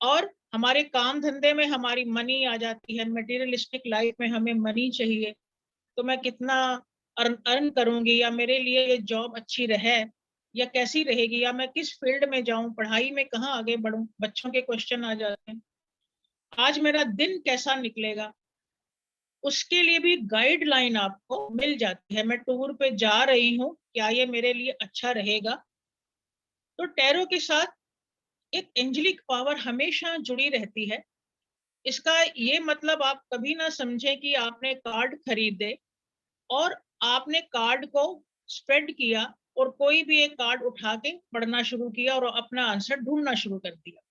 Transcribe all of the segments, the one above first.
और हमारे काम धंधे में हमारी मनी आ जाती है, मटेरियलिस्टिक लाइफ में हमें मनी चाहिए, तो मैं कितना अर्न करूंगी, या मेरे लिए ये जॉब अच्छी रहे या कैसी रहेगी, या मैं किस फील्ड में जाऊं, पढ़ाई में कहाँ आगे बढ़ूं, बच्चों के क्वेश्चन आ जाते हैं। आज मेरा दिन कैसा निकलेगा, उसके लिए भी गाइडलाइन आपको मिल जाती है। मैं टूर पे जा रही हूँ, क्या ये मेरे लिए अच्छा रहेगा। तो टैरो के साथ एक एंजेलिक पावर हमेशा जुड़ी रहती है। इसका ये मतलब आप कभी ना समझे कि आपने कार्ड खरीदे और आपने कार्ड को स्प्रेड किया और कोई भी एक कार्ड उठा के पढ़ना शुरू किया और अपना आंसर ढूंढना शुरू कर दिया।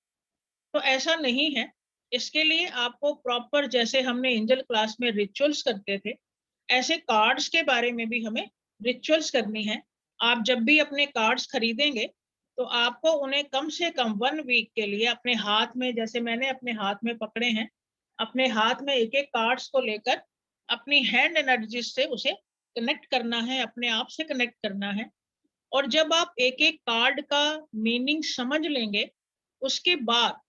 तो ऐसा नहीं है। इसके लिए आपको प्रॉपर, जैसे हमने एंजल क्लास में रिचुअल्स करते थे, ऐसे कार्ड्स के बारे में भी हमें रिचुअल्स करनी है। आप जब भी अपने कार्ड्स खरीदेंगे तो आपको उन्हें कम से कम 1 वीक के लिए अपने हाथ में, जैसे मैंने अपने हाथ में पकड़े हैं, अपने हाथ में एक एक कार्ड्स को लेकर अपनी हैंड एनर्जी से उसे कनेक्ट करना है, अपने आप से कनेक्ट करना है। और जब आप एक एक कार्ड का मीनिंग समझ लेंगे, उसके बाद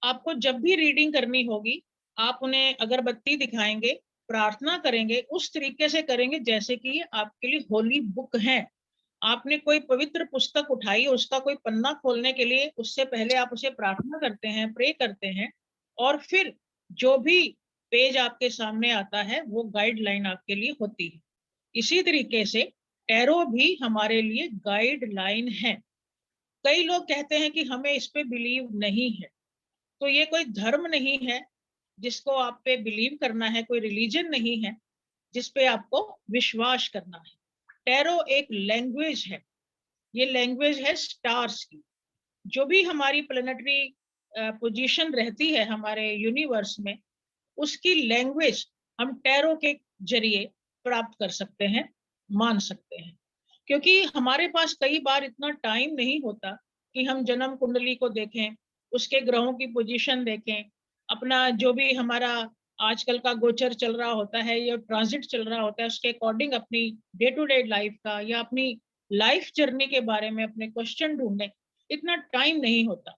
आपको जब भी रीडिंग करनी होगी, आप उन्हें अगरबत्ती दिखाएंगे, प्रार्थना करेंगे, उस तरीके से करेंगे जैसे कि ये आपके लिए होली बुक है। आपने कोई पवित्र पुस्तक उठाई, उसका कोई पन्ना खोलने के लिए उससे पहले आप उसे प्रार्थना करते हैं, प्रे करते हैं, और फिर जो भी पेज आपके सामने आता है वो गाइडलाइन आपके लिए होती है। इसी तरीके से टैरो भी हमारे लिए गाइडलाइन है। कई लोग कहते हैं कि हमें इस पे बिलीव नहीं है, तो ये कोई धर्म नहीं है जिसको आप पे बिलीव करना है, कोई रिलीजन नहीं है जिस पे आपको विश्वास करना है। टैरो एक लैंग्वेज है, ये लैंग्वेज है स्टार्स की। जो भी हमारी प्लेनेटरी पोजीशन रहती है हमारे यूनिवर्स में, उसकी लैंग्वेज हम टैरो के जरिए प्राप्त कर सकते हैं, मान सकते हैं। क्योंकि हमारे पास कई बार इतना टाइम नहीं होता कि हम जन्म कुंडली को देखें, उसके ग्रहों की पोजीशन देखें, अपना जो भी हमारा आजकल का गोचर चल रहा होता है या ट्रांजिट चल रहा होता है, उसके अकॉर्डिंग अपनी डे टू डे लाइफ का या अपनी लाइफ जर्नी के बारे में अपने क्वेश्चन ढूंढने, इतना टाइम नहीं होता।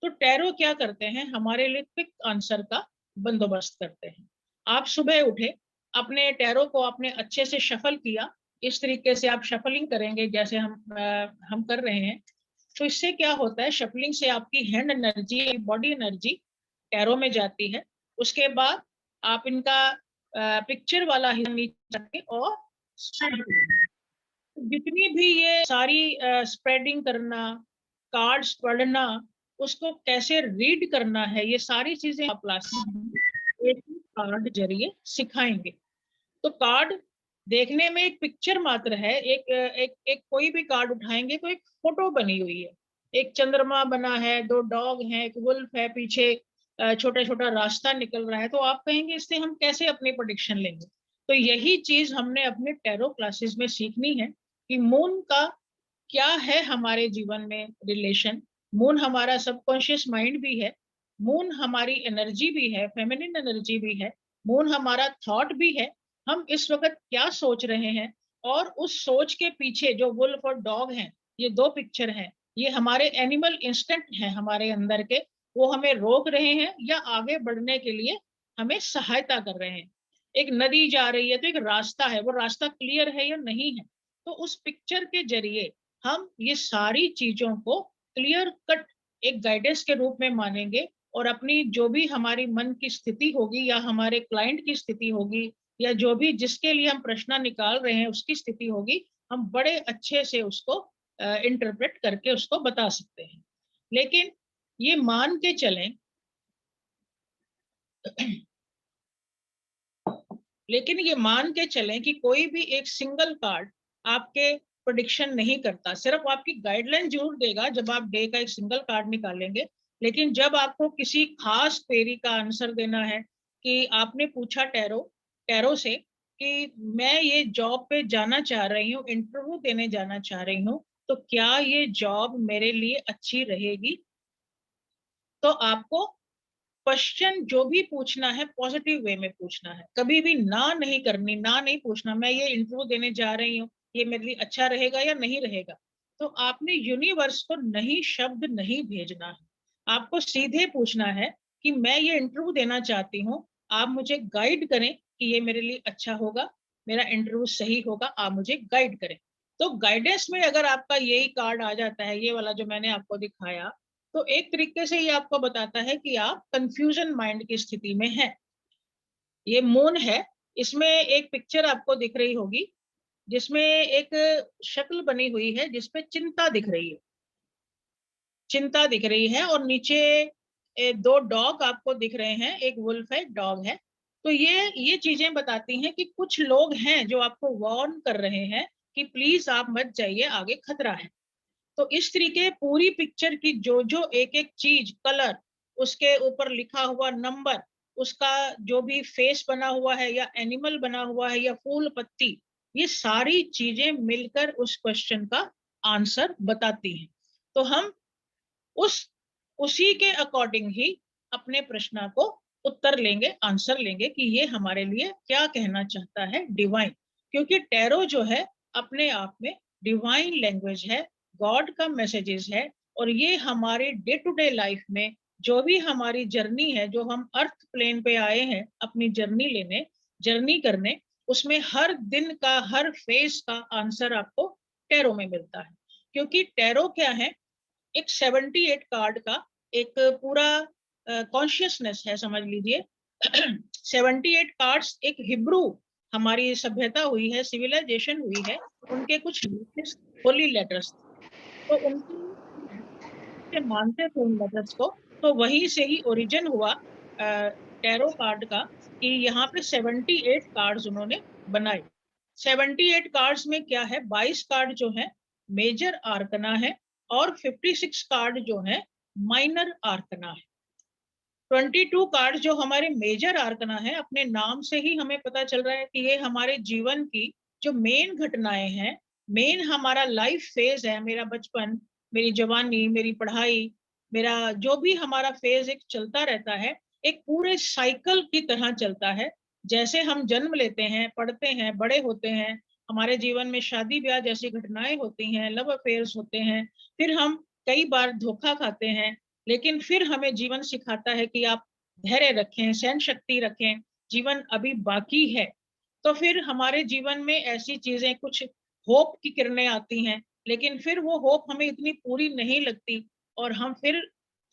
तो टैरो क्या करते हैं, हमारे लिए क्विक आंसर का बंदोबस्त करते हैं। आप सुबह उठे, अपने टैरो को आपने अच्छे से शफल किया, इस तरीके से आप शफलिंग करेंगे जैसे हम कर रहे हैं। तो इससे क्या होता है, शफलिंग से आपकी hand energy, body energy tarot में जाती है। उसके बाद आप इनका पिक्चर वाला हिस्सा नीचे रखें और spread करें। जितनी भी ये सारी स्प्रेडिंग करना, कार्ड्स पढ़ना, उसको कैसे रीड करना है, ये सारी चीजें आप क्लास में एक कार्ड जरिए सिखाएंगे। तो कार्ड देखने में एक पिक्चर मात्र है, एक कोई भी कार्ड उठाएंगे तो एक फोटो बनी हुई है। एक चंद्रमा बना है, दो डॉग हैं, एक वुल्फ है, पीछे छोटा छोटा रास्ता निकल रहा है। तो आप कहेंगे इससे हम कैसे अपनी प्रेडिक्शन लेंगे। तो यही चीज हमने अपने टैरो क्लासेस में सीखनी है कि मून का क्या है हमारे जीवन में रिलेशन। मून हमारा सबकॉन्शियस माइंड भी है, मून हमारी एनर्जी भी है, फेमिनिन एनर्जी भी है, मून हमारा थॉट भी है। हम इस वक्त क्या सोच रहे हैं, और उस सोच के पीछे जो वुल्फ और डॉग हैं, ये दो पिक्चर हैं, ये हमारे एनिमल इंस्टिंक्ट हैं हमारे अंदर के, वो हमें रोक रहे हैं या आगे बढ़ने के लिए हमें सहायता कर रहे हैं। एक नदी जा रही है तो एक रास्ता है, वो रास्ता क्लियर है या नहीं है। तो उस पिक्चर के जरिए हम ये सारी चीजों को क्लियर कट एक गाइडेंस के रूप में मानेंगे, और अपनी जो भी हमारी मन की स्थिति होगी या हमारे क्लाइंट की स्थिति होगी या जो भी जिसके लिए हम प्रश्न निकाल रहे हैं उसकी स्थिति होगी, हम बड़े अच्छे से उसको इंटरप्रेट करके उसको बता सकते हैं। लेकिन ये मान के चलें लेकिन ये मान के चलें कि कोई भी एक सिंगल कार्ड आपके प्रेडिक्शन नहीं करता, सिर्फ आपकी गाइडलाइन जरूर देगा जब आप डे का एक सिंगल कार्ड निकालेंगे। लेकिन जब आपको किसी खास क्वेरी का आंसर देना है, कि आपने पूछा टैरो टैरो से कि मैं ये जॉब पे जाना चाह रही हूँ, इंटरव्यू देने जाना चाह रही हूँ, तो क्या ये जॉब मेरे लिए अच्छी रहेगी। तो आपको क्वेश्चन जो भी पूछना है पॉजिटिव वे में पूछना है, कभी भी ना नहीं करनी, ना नहीं पूछना मैं ये इंटरव्यू देने जा रही हूँ, ये मेरे लिए अच्छा रहेगा या नहीं रहेगा। तो आपने यूनिवर्स को नहीं शब्द नहीं भेजना है, आपको सीधे पूछना है कि मैं ये इंटरव्यू देना चाहती हूँ, आप मुझे गाइड करें कि ये मेरे लिए अच्छा होगा, मेरा इंटरव्यू सही होगा, आप मुझे गाइड करें। तो गाइडेंस में अगर आपका यही कार्ड आ जाता है, ये वाला जो मैंने आपको दिखाया, तो एक तरीके से ये आपको बताता है कि आप कंफ्यूजन माइंड की स्थिति में हैं। ये मून है, इसमें एक पिक्चर आपको दिख रही होगी, जिसमें एक शक्ल बनी हुई है, जिसपे चिंता दिख रही है। चिंता दिख रही है और नीचे दो डॉग आपको दिख रहे हैं, एक वुल्फ है, डॉग है। तो ये चीजें बताती हैं कि कुछ लोग हैं जो आपको वार्न कर रहे हैं कि प्लीज आप मत जाइए, आगे खतरा है। तो इस तरीके पूरी पिक्चर की जो जो एक एक चीज, कलर, उसके ऊपर लिखा हुआ नंबर, उसका जो भी फेस बना हुआ है या एनिमल बना हुआ है या फूल पत्ती, ये सारी चीजें मिलकर उस क्वेश्चन का आंसर बताती हैं। तो हम उस उसी के अकॉर्डिंग ही अपने प्रश्न को उत्तर लेंगे, आंसर लेंगे कि ये हमारे लिए क्या कहना चाहता है डिवाइन। क्योंकि टैरो जो है अपने आप में डिवाइन लैंग्वेज है, गॉड का मैसेजेस है। और ये हमारे डे टू डे लाइफ में जो भी हमारी जर्नी है, जो हम अर्थ प्लेन पे आए हैं अपनी जर्नी करने, उसमें हर दिन का, हर फेज का आंसर आपको टैरो में मिलता है। क्योंकि टैरो क्या है, एक 78 कार्ड का एक पूरा कॉन्शियसनेस है, समझ लीजिए। 78 कार्ड्स एक हिब्रू, हमारी सभ्यता हुई है, सिविलाइजेशन हुई है, उनके कुछ होली लेटर्स, तो उनके मानते थे उन लेटर्स को। तो वहीं से ही ओरिजिन हुआ टैरो कार्ड का, कि यहाँ पे 78 कार्ड्स उन्होंने बनाए। 78 कार्ड्स में क्या है, 22 कार्ड जो है मेजर आर्कना है, और 56 कार्ड जो है माइनर आर्कना है। 22 कार्ड जो हमारे मेजर आर्कना है, अपने नाम से ही हमें पता चल रहा है कि ये हमारे जीवन की जो मेन घटनाएं हैं, मेन हमारा लाइफ फेज है, मेरा बचपन, मेरी जवानी, मेरी पढ़ाई, मेरा जो भी हमारा फेज एक चलता रहता है, एक पूरे साइकिल की तरह चलता है। जैसे हम जन्म लेते हैं, पढ़ते हैं, बड़े होते हैं, हमारे जीवन में शादी ब्याह जैसी घटनाएं होती हैं, लव अफेयर्स होते हैं, फिर हम कई बार धोखा खाते हैं, लेकिन फिर हमें जीवन सिखाता है कि आप धैर्य रखें, सहन शक्ति रखें, जीवन अभी बाकी है। तो फिर हमारे जीवन में ऐसी चीजें, कुछ होप की किरणें आती हैं, लेकिन फिर वो होप हमें इतनी पूरी नहीं लगती, और हम फिर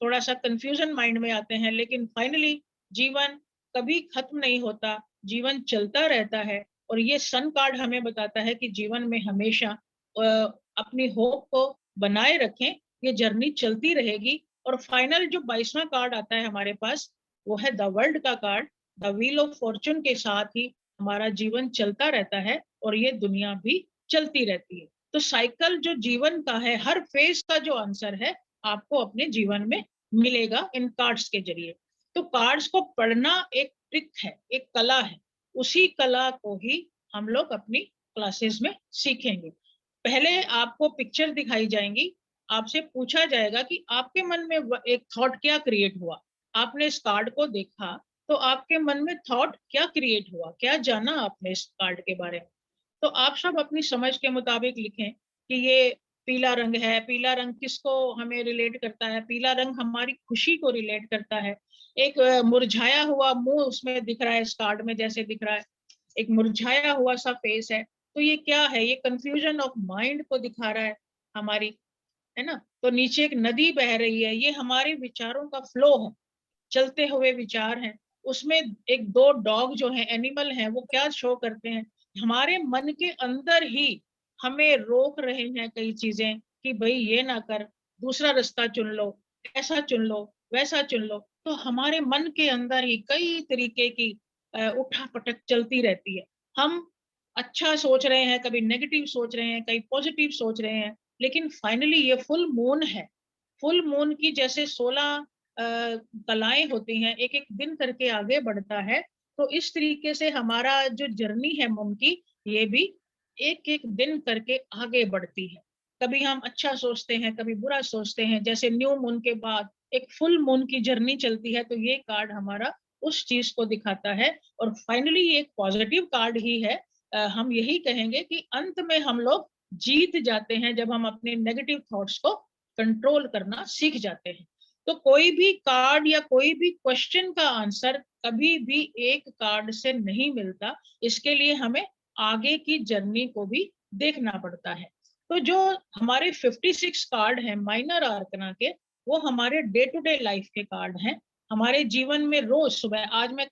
थोड़ा सा कंफ्यूजन माइंड में आते हैं। लेकिन फाइनली जीवन कभी खत्म नहीं होता, जीवन चलता रहता है। और ये सन कार्ड हमें बताता है कि जीवन में हमेशा अपनी होप को बनाए रखें, ये जर्नी चलती रहेगी। और फाइनल जो 22वां कार्ड आता है हमारे पास, वो है द वर्ल्ड का card. The wheel of Fortune के साथ ही हमारा जीवन चलता रहता है, और ये दुनिया भी चलती रहती है। तो साइकिल जो जीवन का है, हर फेज का जो आंसर है, आपको अपने जीवन में मिलेगा इन कार्ड्स के जरिए। तो कार्ड्स को पढ़ना एक ट्रिक है, एक कला है। उसी कला को ही हम लोग अपनी क्लासेस में सीखेंगे। पहले आपको पिक्चर दिखाई जाएंगी, आपसे पूछा जाएगा कि आपके मन में एक थॉट क्या क्रिएट हुआ। आपने इस कार्ड को देखा, तो आपके मन में थॉट क्या क्रिएट हुआ, क्या जाना आपने इस कार्ड के बारे में। तो आप सब अपनी समझ के मुताबिक लिखें कि ये पीला रंग है, पीला रंग किसको हमें रिलेट करता है। पीला रंग हमारी खुशी को रिलेट करता है। एक मुरझाया हुआ मुंह उसमें दिख रहा है, इस कार्ड में जैसे दिख रहा है, एक मुरझाया हुआ सा फेस है। तो ये क्या है, ये कंफ्यूजन ऑफ माइंड को दिखा रहा है हमारी, है ना। तो नीचे एक नदी बह रही है, ये हमारे विचारों का फ्लो है, चलते हुए विचार हैं। उसमें एक दो डॉग जो है, एनिमल हैं, वो क्या शो करते हैं, हमारे मन के अंदर ही हमें रोक रहे हैं कई चीजें, कि भाई ये ना कर, दूसरा रास्ता चुन लो, ऐसा चुन लो, वैसा चुन लो। तो हमारे मन के अंदर ही कई तरीके की उठा पटक चलती रहती है। हम अच्छा सोच रहे हैं, कभी नेगेटिव सोच रहे हैं, कहीं पॉजिटिव सोच रहे हैं। लेकिन फाइनली ये फुल मून है। फुल मून की जैसे 16 कलाएं होती हैं, एक एक दिन करके आगे बढ़ता है। तो इस तरीके से हमारा जो जर्नी है मून की, ये भी एक एक दिन करके आगे बढ़ती है। कभी हम अच्छा सोचते हैं, कभी बुरा सोचते हैं। जैसे न्यू मून के बाद एक फुल मून की जर्नी चलती है, तो ये कार्ड हमारा उस चीज को दिखाता है। और फाइनली ये एक पॉजिटिव कार्ड ही है। हम यही कहेंगे कि अंत में हम लोग जीत जाते हैं, जब हम अपने नेगेटिव थॉट्स को कंट्रोल करना सीख जाते हैं। तो कोई भी कार्ड या कोई भी क्वेश्चन का आंसर कभी भी एक कार्ड से नहीं मिलता। इसके लिए हमें आगे की जर्नी को भी देखना पड़ता है। तो जो हमारे 56 कार्ड हैं माइनर आर्कना के, वो हमारे डे टू डे लाइफ के कार्ड हैं। हमारे जीवन में रोज सुबह, आज मैं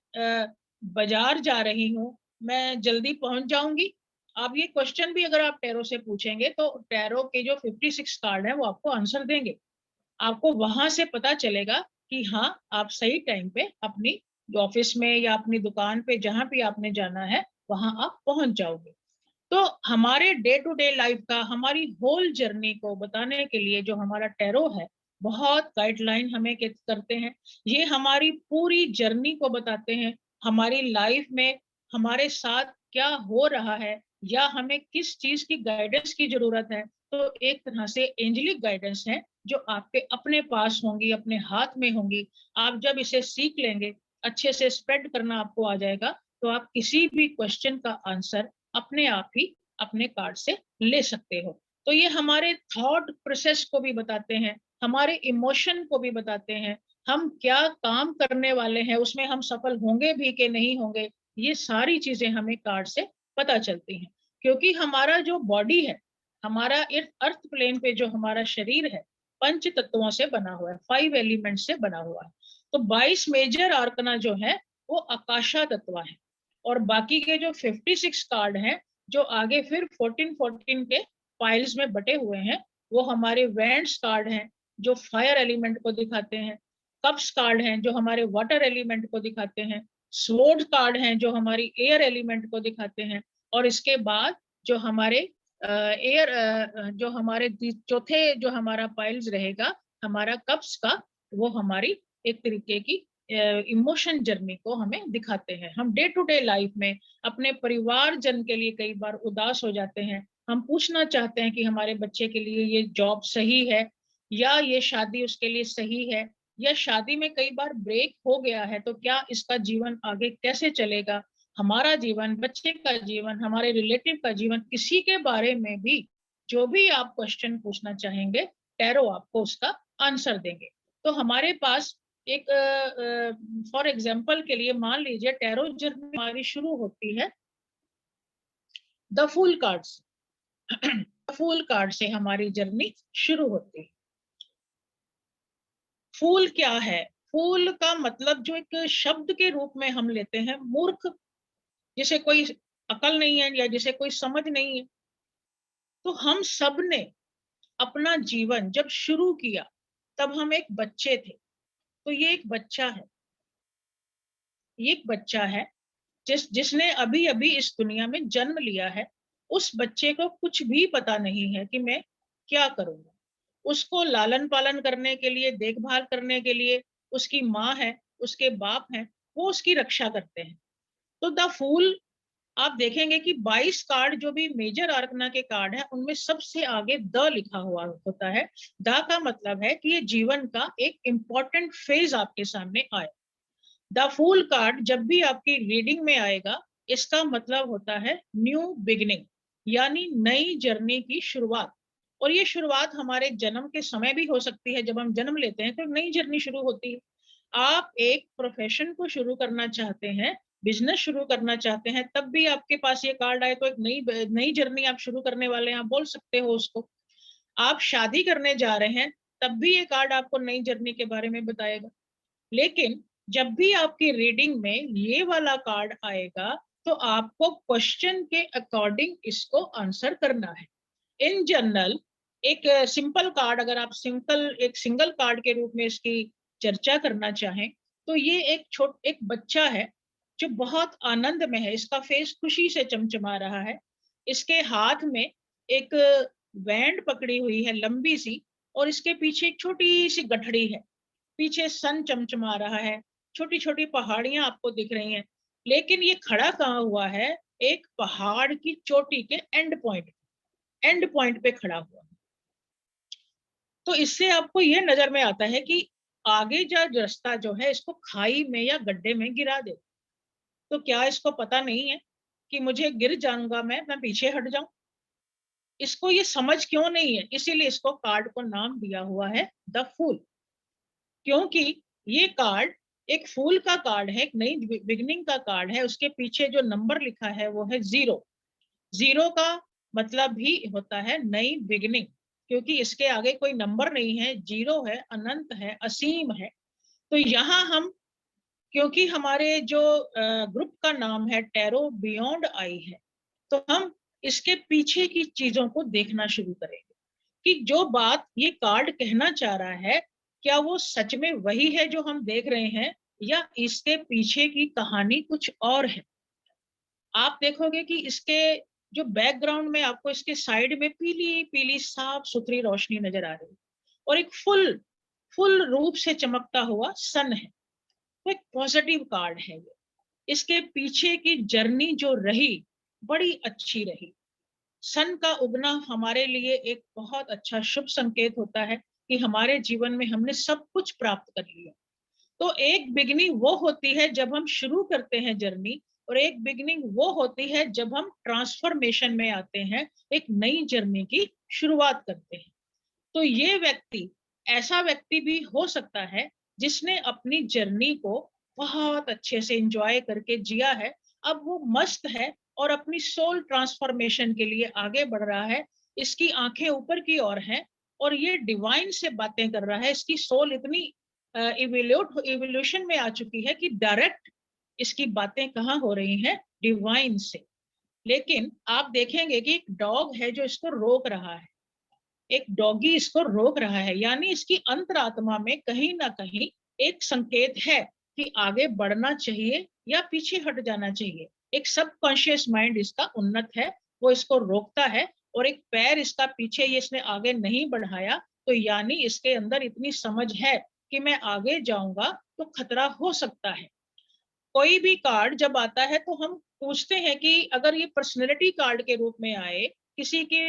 बाजार जा रही हूँ, मैं जल्दी पहुंच जाऊंगी। आप ये क्वेश्चन भी अगर आप टैरो से पूछेंगे तो टैरो के जो 56 कार्ड है वो आपको आंसर देंगे। आपको वहां से पता चलेगा कि हाँ, आप सही टाइम पे अपनी ऑफिस में या अपनी दुकान पे जहां भी आपने जाना है वहां आप पहुंच जाओगे। तो हमारे डे टू डे लाइफ का, हमारी होल जर्नी को बताने के लिए जो हमारा टैरो है, बहुत गाइडलाइन हमें करते हैं। ये हमारी पूरी जर्नी को बताते हैं, हमारी लाइफ में हमारे साथ क्या हो रहा है या हमें किस चीज की गाइडेंस की जरूरत है। तो एक तरह से एंजलिक गाइडेंस है जो आपके अपने पास होंगी, अपने हाथ में होंगी। आप जब इसे सीख लेंगे, अच्छे से स्प्रेड करना आपको आ जाएगा, तो आप किसी भी क्वेश्चन का आंसर अपने आप ही अपने कार्ड से ले सकते हो। तो ये हमारे थॉट प्रोसेस को भी बताते हैं, हमारे इमोशन को भी बताते हैं, हम क्या काम करने वाले हैं, उसमें हम सफल होंगे भी कि नहीं होंगे। ये सारी चीजें हमें कार्ड से पता चलती हैं। क्योंकि हमारा जो बॉडी है, हमारा अर्थ प्लेन पे जो हमारा शरीर है, पंच तत्वों से बना हुआ है, 5 एलिमेंट से बना हुआ है। तो 22 मेजर आर्कना जो है वो आकाशा तत्व है। और बाकी के जो 56 कार्ड हैं, जो आगे फिर 14 के फाइल्स में बटे हुए हैं, वो हमारे वेंट्स कार्ड हैं जो फायर एलिमेंट को दिखाते हैं। कप्स कार्ड हैं जो हमारे वाटर एलिमेंट को दिखाते हैं। स्वॉर्ड कार्ड हैं जो हमारी एयर एलिमेंट को दिखाते हैं। और इसके बाद जो हमारे एयर जो हमारे चौथे जो हमारा पाइल्स रहेगा हमारा कप्स का, वो हमारी एक तरीके की इमोशन जर्नी को हमें दिखाते हैं। हम डे टू डे लाइफ में अपने परिवार जन के लिए कई बार उदास हो जाते हैं। हम पूछना चाहते हैं कि हमारे बच्चे के लिए ये जॉब सही है या ये शादी उसके लिए सही है, या शादी में कई बार ब्रेक हो गया है तो क्या इसका जीवन आगे कैसे चलेगा। हमारा जीवन, बच्चे का जीवन, हमारे रिलेटिव का जीवन, किसी के बारे में भी जो भी आप क्वेश्चन पूछना चाहेंगे, टैरो आपको उसका आंसर देंगे। तो हमारे पास एक फॉर एग्जाम्पल के लिए मान लीजिए टैरो जर्नी हमारी शुरू होती है द फूल कार्ड से। फूल कार्ड से हमारी जर्नी शुरू होती है। फूल क्या है? फूल का मतलब जो एक शब्द के रूप में हम लेते हैं, मूर्ख, जिसे कोई अकल नहीं है या जिसे कोई समझ नहीं है। तो हम सब ने अपना जीवन जब शुरू किया तब हम एक बच्चे थे। तो ये एक बच्चा है, ये एक बच्चा है जिसने अभी अभी इस दुनिया में जन्म लिया है। उस बच्चे को कुछ भी पता नहीं है कि मैं क्या करूंगा। उसको लालन पालन करने के लिए, देखभाल करने के लिए उसकी माँ है, उसके बाप हैं, वो उसकी रक्षा करते हैं। तो द फूल, आप देखेंगे कि 22 कार्ड जो भी मेजर आर्कना के कार्ड हैं उनमें सबसे आगे द लिखा हुआ होता है। द का मतलब है कि ये जीवन का एक इंपॉर्टेंट फेज आपके सामने आए। द फूल कार्ड जब भी आपकी रीडिंग में आएगा, इसका मतलब होता है न्यू बिगिनिंग, यानी नई जर्नी की शुरुआत। और ये शुरुआत हमारे जन्म के समय भी हो सकती है। जब हम जन्म लेते हैं तो नई जर्नी शुरू होती है। आप एक प्रोफेशन को शुरू करना चाहते हैं, बिजनेस शुरू करना चाहते हैं, तब भी आपके पास ये कार्ड आए तो एक नई नई जर्नी आप शुरू करने वाले हैं, आप बोल सकते हो उसको। आप शादी करने जा रहे हैं, तब भी ये कार्ड आपको नई जर्नी के बारे में बताएगा। लेकिन जब भी आपकी रीडिंग में ये वाला कार्ड आएगा तो आपको क्वेश्चन के अकॉर्डिंग इसको आंसर करना है। इन जनरल एक सिंपल कार्ड, अगर आप एक सिंगल कार्ड के रूप में इसकी चर्चा करना चाहें, तो ये एक बच्चा है जो बहुत आनंद में है। इसका फेस खुशी से चमचमा रहा है। इसके हाथ में एक बैंड पकड़ी हुई है लंबी सी, और इसके पीछे एक छोटी सी गठड़ी है। पीछे सन चमचमा रहा है, छोटी छोटी पहाड़ियां आपको दिख रही हैं। लेकिन ये खड़ा कहाँ हुआ है? एक पहाड़ की चोटी के एंड पॉइंट पे खड़ा हुआ। तो इससे आपको यह नजर में आता है कि आगे जा रास्ता जो है इसको खाई में या गड्ढे में गिरा दे। तो क्या इसको पता नहीं है कि मुझे गिर जाऊंगा, मैं पीछे हट जाऊं? इसको ये समझ क्यों नहीं है? इसीलिए इसको कार्ड को नाम दिया हुआ है द फूल, क्योंकि ये कार्ड एक फूल का कार्ड है, एक नई बिगनिंग का कार्ड है। उसके पीछे जो नंबर लिखा है वो है 0। 0 का मतलब भी होता है नई बिगनिंग, क्योंकि इसके आगे कोई नंबर नहीं है, 0 है, अनंत है, असीम है। तो यहाँ हम, क्योंकि हमारे जो ग्रुप का नाम है टैरो बियॉन्ड आई है, तो हम इसके पीछे की चीजों को देखना शुरू करेंगे कि जो बात ये कार्ड कहना चाह रहा है, क्या वो सच में वही है जो हम देख रहे हैं, या इसके पीछे की कहानी कुछ और है। आप देखोगे कि इसके जो बैकग्राउंड में आपको इसके साइड में पीली पीली साफ सुथरी रोशनी नजर आ रही है, और एक फुल फुल रूप से चमकता हुआ सन है। तो एक पॉजिटिव कार्ड है ये। इसके पीछे की जर्नी जो रही, बड़ी अच्छी रही। सन का उगना हमारे लिए एक बहुत अच्छा शुभ संकेत होता है कि हमारे जीवन में हमने सब कुछ प्राप्त कर लिया। तो एक बिगनिंग वो होती है जब हम शुरू करते हैं जर्नी, और एक बिगनिंग वो होती है जब हम ट्रांसफॉर्मेशन में आते हैं, एक नई जर्नी की शुरुआत करते हैं। तो ये व्यक्ति, ऐसा व्यक्ति भी हो सकता है जिसने अपनी जर्नी को बहुत अच्छे से एंजॉय करके जिया है। अब वो मस्त है और अपनी सोल ट्रांसफॉर्मेशन के लिए आगे बढ़ रहा है। इसकी आंखें ऊपर की ओर हैं और ये डिवाइन से बातें कर रहा है। इसकी सोल इतनी इवोल्यूशन में आ चुकी है कि डायरेक्ट इसकी बातें कहाँ हो रही हैं, डिवाइन से। लेकिन आप देखेंगे कि एक डॉग है जो इसको रोक रहा है, एक डॉगी इसको रोक रहा है, यानी इसकी अंतरात्मा में कहीं ना कहीं एक संकेत है कि आगे बढ़ना चाहिए या पीछे हट जाना चाहिए। एक सबकॉन्शियस माइंड इसका उन्नत है, वो इसको रोकता है। और एक पैर इसका पीछे ये इसने आगे नहीं बढ़ाया, तो यानी इसके अंदर इतनी समझ है कि मैं आगे जाऊंगा तो खतरा हो सकता है। कोई भी कार्ड जब आता है तो हम पूछते हैं कि अगर ये पर्सनैलिटी कार्ड के रूप में आए, किसी के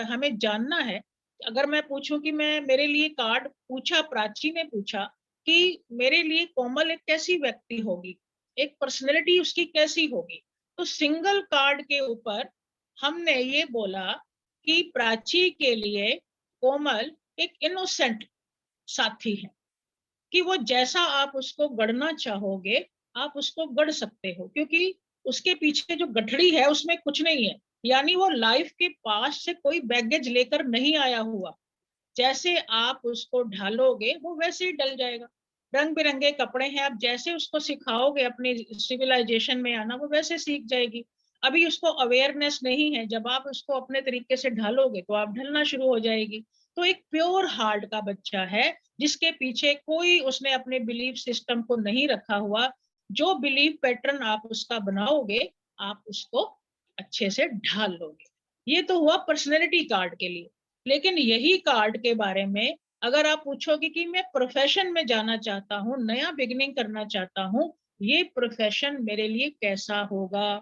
हमें जानना है। अगर मैं पूछूं कि मैं, मेरे लिए कार्ड पूछा, प्राची ने पूछा कि मेरे लिए कोमल एक कैसी व्यक्ति होगी, एक पर्सनैलिटी उसकी कैसी होगी, तो सिंगल कार्ड के ऊपर हमने ये बोला कि प्राची के लिए कोमल एक इनोसेंट साथी है, कि वो जैसा आप उसको गढ़ना चाहोगे आप उसको गढ़ सकते हो, क्योंकि उसके पीछे जो गठड़ी है उसमें कुछ नहीं है। यानी वो लाइफ के पास से कोई बैगेज लेकर नहीं आया हुआ। जैसे आप उसको ढालोगे वो वैसे ही डल जाएगा। रंग बिरंगे कपड़े हैं, आप जैसे उसको सिखाओगे अपने सिविलाइजेशन में आना, वो वैसे सीख जाएगी। अभी उसको अवेयरनेस नहीं है, जब आप उसको अपने तरीके से ढालोगे तो आप ढलना शुरू हो जाएगी। तो एक प्योर हार्ट का बच्चा है जिसके पीछे कोई, उसने अपने बिलीफ सिस्टम को नहीं रखा हुआ। जो बिलीफ पैटर्न आप उसका बनाओगे आप उसको अच्छे से ढाल लोगे। ये तो हुआ पर्सनैलिटी कार्ड के लिए। लेकिन यही कार्ड के बारे में अगर आप पूछोगे कि मैं प्रोफेशन में जाना चाहता हूँ, नया बिगिनिंग करना चाहता हूँ, ये प्रोफेशन मेरे लिए कैसा होगा,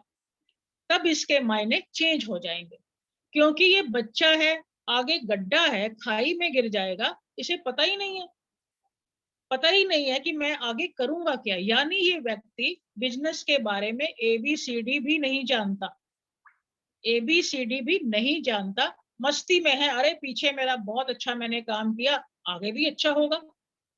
तब इसके मायने चेंज हो जाएंगे। क्योंकि ये बच्चा है, आगे गड्ढा है, खाई में गिर जाएगा, इसे पता ही नहीं है, पता ही नहीं है कि मैं आगे करूंगा क्या। यानी ये व्यक्ति बिजनेस के बारे में एबीसीडी भी नहीं जानता, एबीसीडी भी नहीं जानता, मस्ती में है, अरे पीछे मेरा बहुत अच्छा मैंने काम किया, आगे भी अच्छा होगा।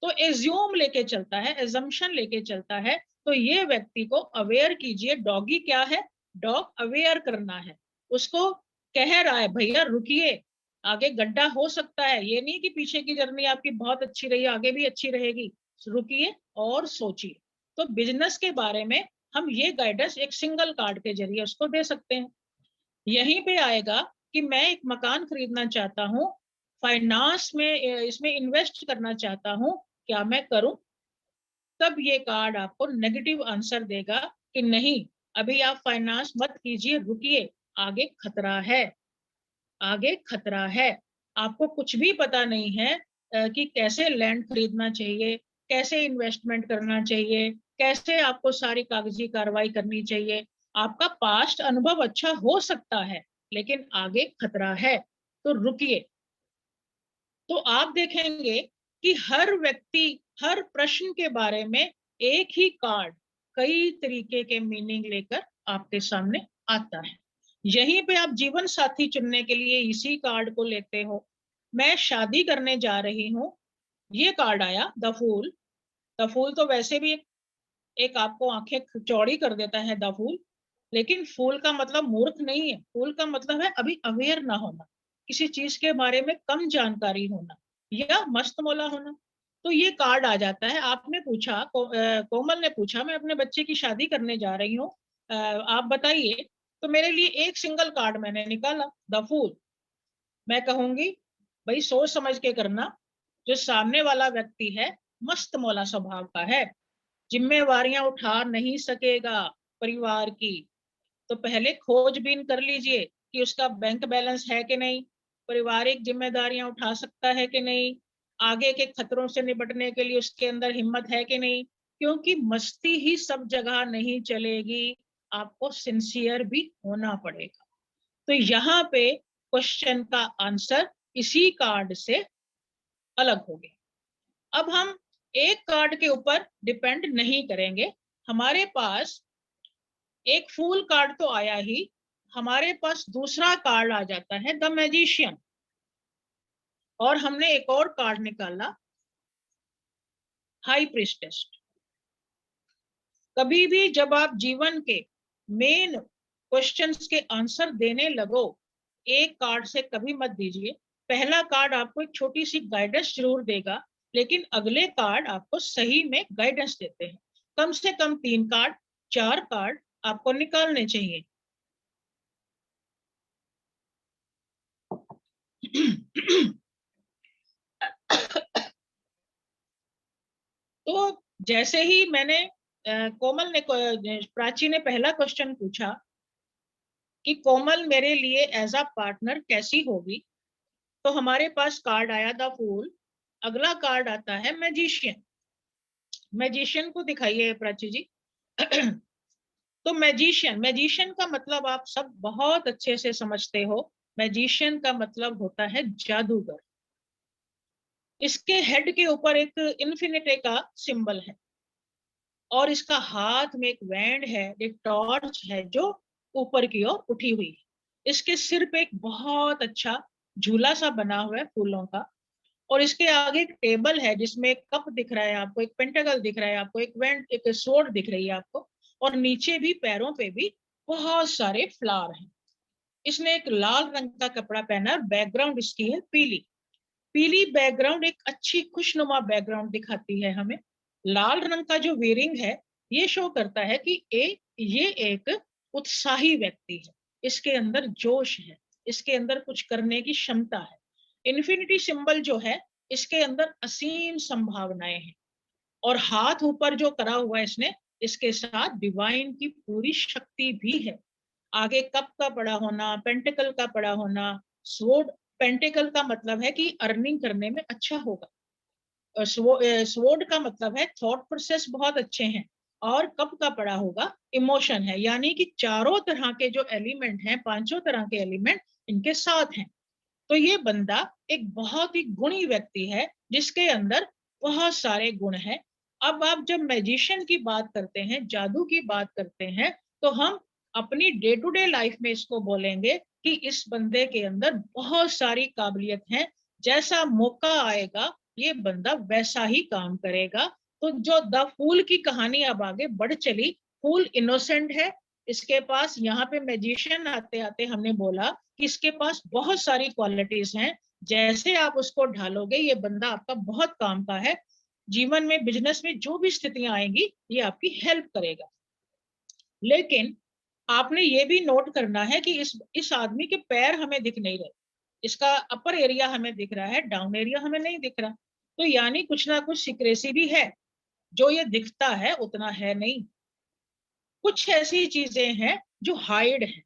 तो एज्यूम लेके चलता है, एजम्पशन लेके चलता है। तो ये व्यक्ति को अवेयर कीजिए। डॉगी क्या है, डॉग अवेयर करना है। उसको कह रहा है भैया रुकिए, आगे गड्ढा हो सकता है, ये नहीं कि पीछे की जर्नी आपकी बहुत अच्छी रही, आगे भी अच्छी रहेगी, रुकिए और सोचिए। तो बिजनेस के बारे में हम ये गाइडेंस एक सिंगल कार्ड के जरिए उसको दे सकते हैं। यहीं पे आएगा कि मैं एक मकान खरीदना चाहता हूँ, फाइनेंस में इसमें इन्वेस्ट करना चाहता हूँ, क्या मैं करूं? तब ये कार्ड आपको नेगेटिव आंसर देगा कि नहीं, अभी आप फाइनेंस मत कीजिए, रुकिए, आगे खतरा है, आगे खतरा है। आपको कुछ भी पता नहीं है कि कैसे लैंड खरीदना चाहिए, कैसे इन्वेस्टमेंट करना चाहिए, कैसे आपको सारी कागजी कार्रवाई करनी चाहिए। आपका पास्ट अनुभव अच्छा हो सकता है, लेकिन आगे खतरा है, तो रुकिए। तो आप देखेंगे कि हर व्यक्ति, हर प्रश्न के बारे में एक ही कार्ड कई तरीके के मीनिंग लेकर आपके सामने आता है। यहीं पे आप जीवन साथी चुनने के लिए इसी कार्ड को लेते हो। मैं शादी करने जा रही हूँ, ये कार्ड आया, द फूल। द फूल तो वैसे भी एक आपको आंखें चौड़ी कर देता है द फूल, लेकिन फूल का मतलब मूर्ख नहीं है। फूल का मतलब है अभी अवेयर ना होना, किसी चीज के बारे में कम जानकारी होना या मस्त मौला होना। तो ये कार्ड आ जाता है। आपने पूछा कोमल ने पूछा मैं अपने बच्चे की शादी करने जा रही हूँ, आप बताइए। तो मेरे लिए एक सिंगल कार्ड मैंने निकाला, द फूल। मैं कहूंगी भाई सोच समझ के करना। जो सामने वाला व्यक्ति है मस्त मौला स्वभाव का है, जिम्मेवारियां उठा नहीं सकेगा परिवार की, तो पहले खोजबीन कर लीजिए कि उसका बैंक बैलेंस है कि नहीं, पारिवारिक जिम्मेदारियां उठा सकता है कि नहीं, आगे के खतरों से निपटने के लिए उसके अंदर हिम्मत है कि नहीं। क्योंकि मस्ती ही सब जगह नहीं चलेगी, आपको सिंसियर भी होना पड़ेगा। तो यहाँ पे क्वेश्चन का आंसर इसी कार्ड से अलग हो गया। अब हम एक कार्ड के ऊपर डिपेंड नहीं करेंगे। हमारे पास एक फूल कार्ड तो आया ही, हमारे पास दूसरा कार्ड आ जाता है द मैजिशियन, और हमने एक और कार्ड निकाला हाई प्रिस्टेस। कभी भी जब आप जीवन के मेन क्वेश्चंस के आंसर देने लगो, एक कार्ड से कभी मत दीजिए। पहला कार्ड आपको एक छोटी सी गाइडेंस जरूर देगा, लेकिन अगले कार्ड आपको सही में गाइडेंस देते हैं। कम से कम 3 कार्ड 4 कार्ड आपको निकालने चाहिए। तो जैसे ही मैंने कोमल ने प्राची ने पहला क्वेश्चन पूछा कि कोमल मेरे लिए एज अ पार्टनर कैसी होगी, तो हमारे पास कार्ड आया द फूल। अगला कार्ड आता है मैजिशियन। मैजिशियन को दिखाइए प्राची जी। तो मैजिशियन, मैजिशियन का मतलब आप सब बहुत अच्छे से समझते हो। मैजिशियन का मतलब होता है जादूगर। इसके हेड के ऊपर एक इन्फिनिटी का सिंबल है, और इसका हाथ में एक बैंड है, एक टॉर्च है जो ऊपर की ओर उठी हुई है। इसके सिर पे एक बहुत अच्छा झूला सा बना हुआ है फूलों का, और इसके आगे एक टेबल है जिसमें एक कप दिख रहा है आपको, एक पेंटाकल दिख रहा है आपको, एक बैंड, एक सोर्ड दिख रही है आपको, और नीचे भी पैरों पे भी बहुत सारे फ्लावर हैं। इसने एक लाल रंग का कपड़ा पहना है, बैकग्राउंड इसकी है पीली। पीली बैकग्राउंड एक अच्छी खुशनुमा बैकग्राउंड दिखाती है हमें। लाल रंग का जो वेयरिंग है ये शो करता है कि ये एक उत्साही व्यक्ति है, इसके अंदर जोश है, इसके अंदर कुछ करने की क्षमता है। इन्फिनिटी सिंबल जो है इसके अंदर असीम संभावनाएं हैं, और हाथ ऊपर जो करा हुआ है इसने, इसके साथ डिवाइन की पूरी शक्ति भी है। आगे कप का पड़ा होना, पेंटिकल का पड़ा होना, स्वोर्ड, पेंटिकल का मतलब है कि अर्निंग करने में अच्छा होगा, स्वोर्ड का मतलब है थॉट प्रोसेस बहुत अच्छे हैं, और कप का पड़ा होगा इमोशन है। यानी कि चारों तरह के जो एलिमेंट हैं, पांचों तरह के एलिमेंट इनके साथ हैं। तो ये बंदा एक बहुत ही गुणी व्यक्ति है जिसके अंदर बहुत सारे गुण हैं। अब आप जब मैजिशियन की बात करते हैं, जादू की बात करते हैं, तो हम अपनी डे टू डे लाइफ में इसको बोलेंगे कि इस बंदे के अंदर बहुत सारी काबिलियत है। जैसा मौका आएगा ये बंदा वैसा ही काम करेगा। तो जो द फूल की कहानी अब आगे बढ़ चली, फूल इनोसेंट है, इसके पास यहाँ पे मैजिशियन आते आते हमने बोला कि इसके पास बहुत सारी क्वालिटीज हैं। जैसे आप उसको ढालोगे ये बंदा आपका बहुत काम का है। जीवन में, बिजनेस में जो भी स्थितियां आएंगी ये आपकी हेल्प करेगा। लेकिन आपने ये भी नोट करना है कि इस आदमी के पैर हमें दिख नहीं रहे। इसका अपर एरिया हमें दिख रहा है, डाउन एरिया हमें नहीं दिख रहा। तो यानी कुछ ना कुछ सिक्रेसी भी है, जो ये दिखता है उतना है नहीं। कुछ ऐसी चीजें हैं जो हाइड है,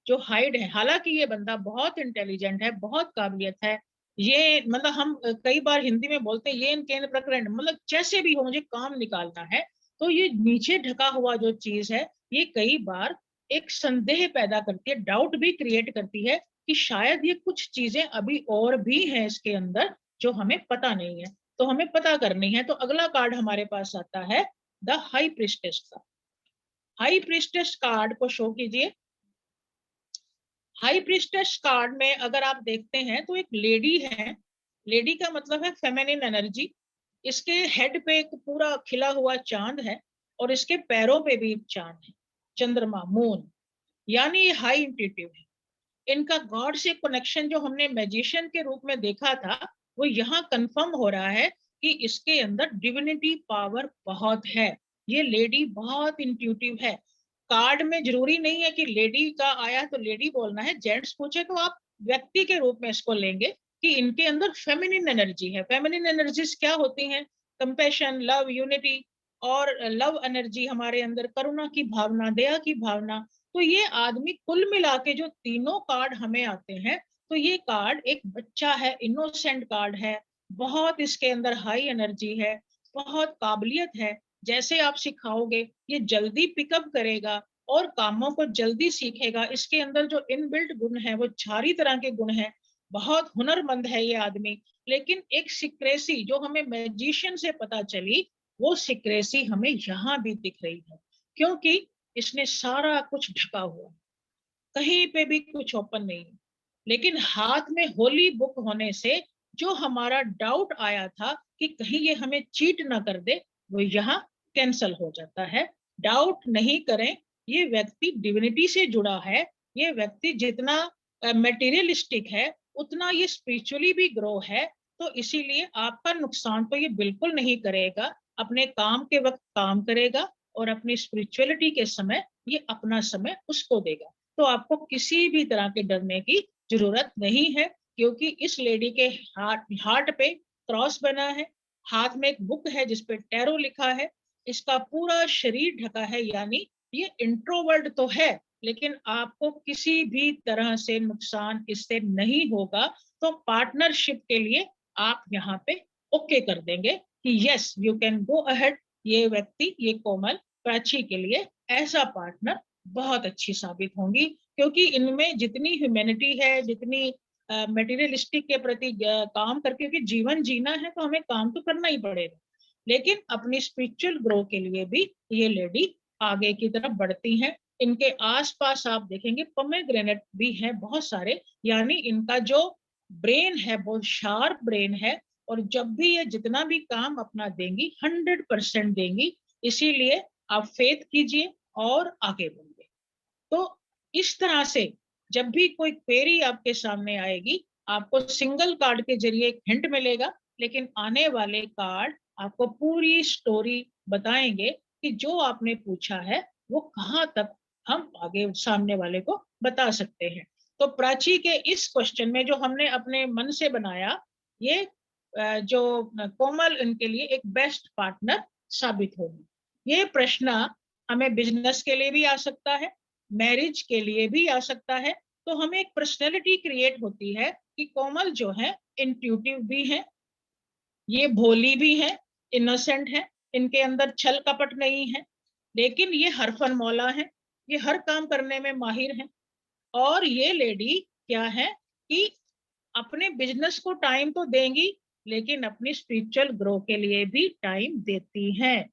जो हाइड है। हालांकि ये बंदा बहुत इंटेलिजेंट है, बहुत काबिलियत है। ये मतलब हम कई बार हिंदी में बोलते हैं ये इनके प्रकरण, मतलब जैसे भी हो मुझे काम निकालना है। तो ये नीचे ढका हुआ जो चीज है ये कई बार एक संदेह पैदा करती है, डाउट भी क्रिएट करती है कि शायद ये कुछ चीजें अभी और भी हैं इसके अंदर जो हमें पता नहीं है। तो हमें पता करनी है। तो अगला कार्ड हमारे पास आता है द हाई प्रिस्टेस का। हाई प्रिस्टेस कार्ड को शो कीजिए। हाई प्रिस्टेस कार्ड में अगर आप देखते हैं तो एक लेडी है। लेडी का मतलब है फेमिनिन एनर्जी। इसके हेड पे एक पूरा खिला हुआ चांद है और इसके पैरों पे भी चांद है, चंद्रमा, मून, यानी ये हाई इंट्यूटिव है। इनका गॉड से कनेक्शन जो हमने मैजिशियन के रूप में देखा था, वो यहाँ कंफर्म हो रहा है कि इसके अंदर डिविनिटी पावर बहुत है। ये लेडी बहुत इंट्यूटिव है। कार्ड में जरूरी नहीं है कि लेडी का आया तो लेडी बोलना है, जेंट्स पूछे तो आप व्यक्ति के रूप में इसको लेंगे कि इनके अंदर फेमिनिन एनर्जी है। फेमिनिन एनर्जीज क्या होती हैं? कंपैशन, लव, यूनिटी, और लव एनर्जी हमारे अंदर करुणा की भावना, दया की भावना। तो ये आदमी कुल मिला के जो तीनों कार्ड हमें आते हैं, तो ये कार्ड एक बच्चा है, इनोसेंट कार्ड है, बहुत इसके अंदर हाई एनर्जी है, बहुत काबिलियत है। जैसे आप सिखाओगे ये जल्दी पिकअप करेगा और कामों को जल्दी सीखेगा। इसके अंदर जो इनबिल्ट गुण है वो सारी तरह के गुण हैं। बहुत हुनरमंद है ये आदमी। लेकिन एक सिक्रेसी जो हमें मैजिशियन से पता चली, वो सिक्रेसी हमें यहाँ भी दिख रही है, क्योंकि इसने सारा कुछ ढका हुआ, कहीं पे भी कुछ ओपन नहीं है। लेकिन हाथ में होली बुक होने से जो हमारा डाउट आया था कि कहीं ये हमें चीट ना कर दे, वो यहाँ कैंसल हो जाता है। डाउट नहीं करें, ये व्यक्ति डिविनिटी से जुड़ा है। ये व्यक्ति जितना मटेरियलिस्टिक है, उतना ये स्पिरिचुअली भी ग्रो है। तो इसीलिए आपका नुकसान तो ये बिल्कुल नहीं करेगा। अपने काम के वक्त काम करेगा और अपनी स्पिरिचुअलिटी के समय ये अपना समय उसको देगा। तो आपको किसी भी तरह के डरने की जरूरत नहीं है, क्योंकि इस लेडी के हार्ट पे क्रॉस बना है, हाथ में एक बुक है जिसपे टैरो लिखा है, इसका पूरा शरीर ढका है, यानी ये इंट्रोवर्ट तो है, लेकिन आपको किसी भी तरह से नुकसान इससे नहीं होगा। तो पार्टनरशिप के लिए आप यहाँ पे ओके कर देंगे कि yes you can go ahead. ये व्यक्ति, ये कोमल प्राची के लिए ऐसा पार्टनर बहुत अच्छी साबित होंगी, क्योंकि इनमें जितनी ह्यूमैनिटी है, जितनी मटेरियलिस्टिक के प्रति काम करके, क्योंकि जीवन जीना है तो हमें काम तो करना ही पड़ेगा, लेकिन अपनी स्पिरिचुअल ग्रो के लिए भी ये लेडी आगे की तरफ बढ़ती हैं। इनके आसपास आप देखेंगे पोमेग्रेनेट भी है बहुत सारे, यानी इनका जो ब्रेन है बहुत शार्प ब्रेन है, और जब भी ये जितना भी काम अपना देंगी 100% देंगी। इसीलिए आप फेथ कीजिए और आगे बढ़िए। तो इस तरह से जब भी कोई क्वेरी आपके सामने आएगी, आपको सिंगल कार्ड के जरिए एक हिंट मिलेगा, लेकिन आने वाले कार्ड आपको पूरी स्टोरी बताएंगे कि जो आपने पूछा है वो कहाँ तक हम आगे सामने वाले को बता सकते हैं। तो प्राची के इस क्वेश्चन में जो हमने अपने मन से बनाया, ये जो कोमल इनके लिए एक बेस्ट पार्टनर साबित होगी। ये प्रश्न हमें बिजनेस के लिए भी आ सकता है, मैरिज के लिए भी आ सकता है। तो हमें एक पर्सनैलिटी क्रिएट होती है कि कोमल जो है इंट्यूटिव भी है, ये भोली भी है, इनोसेंट है, इनके अंदर छल कपट नहीं है, लेकिन ये हरफन मौला है, ये हर काम करने में माहिर है। और ये लेडी क्या है कि अपने बिजनेस को टाइम तो देंगी, लेकिन अपनी स्पिरिचुअल ग्रो के लिए भी टाइम देती हैं।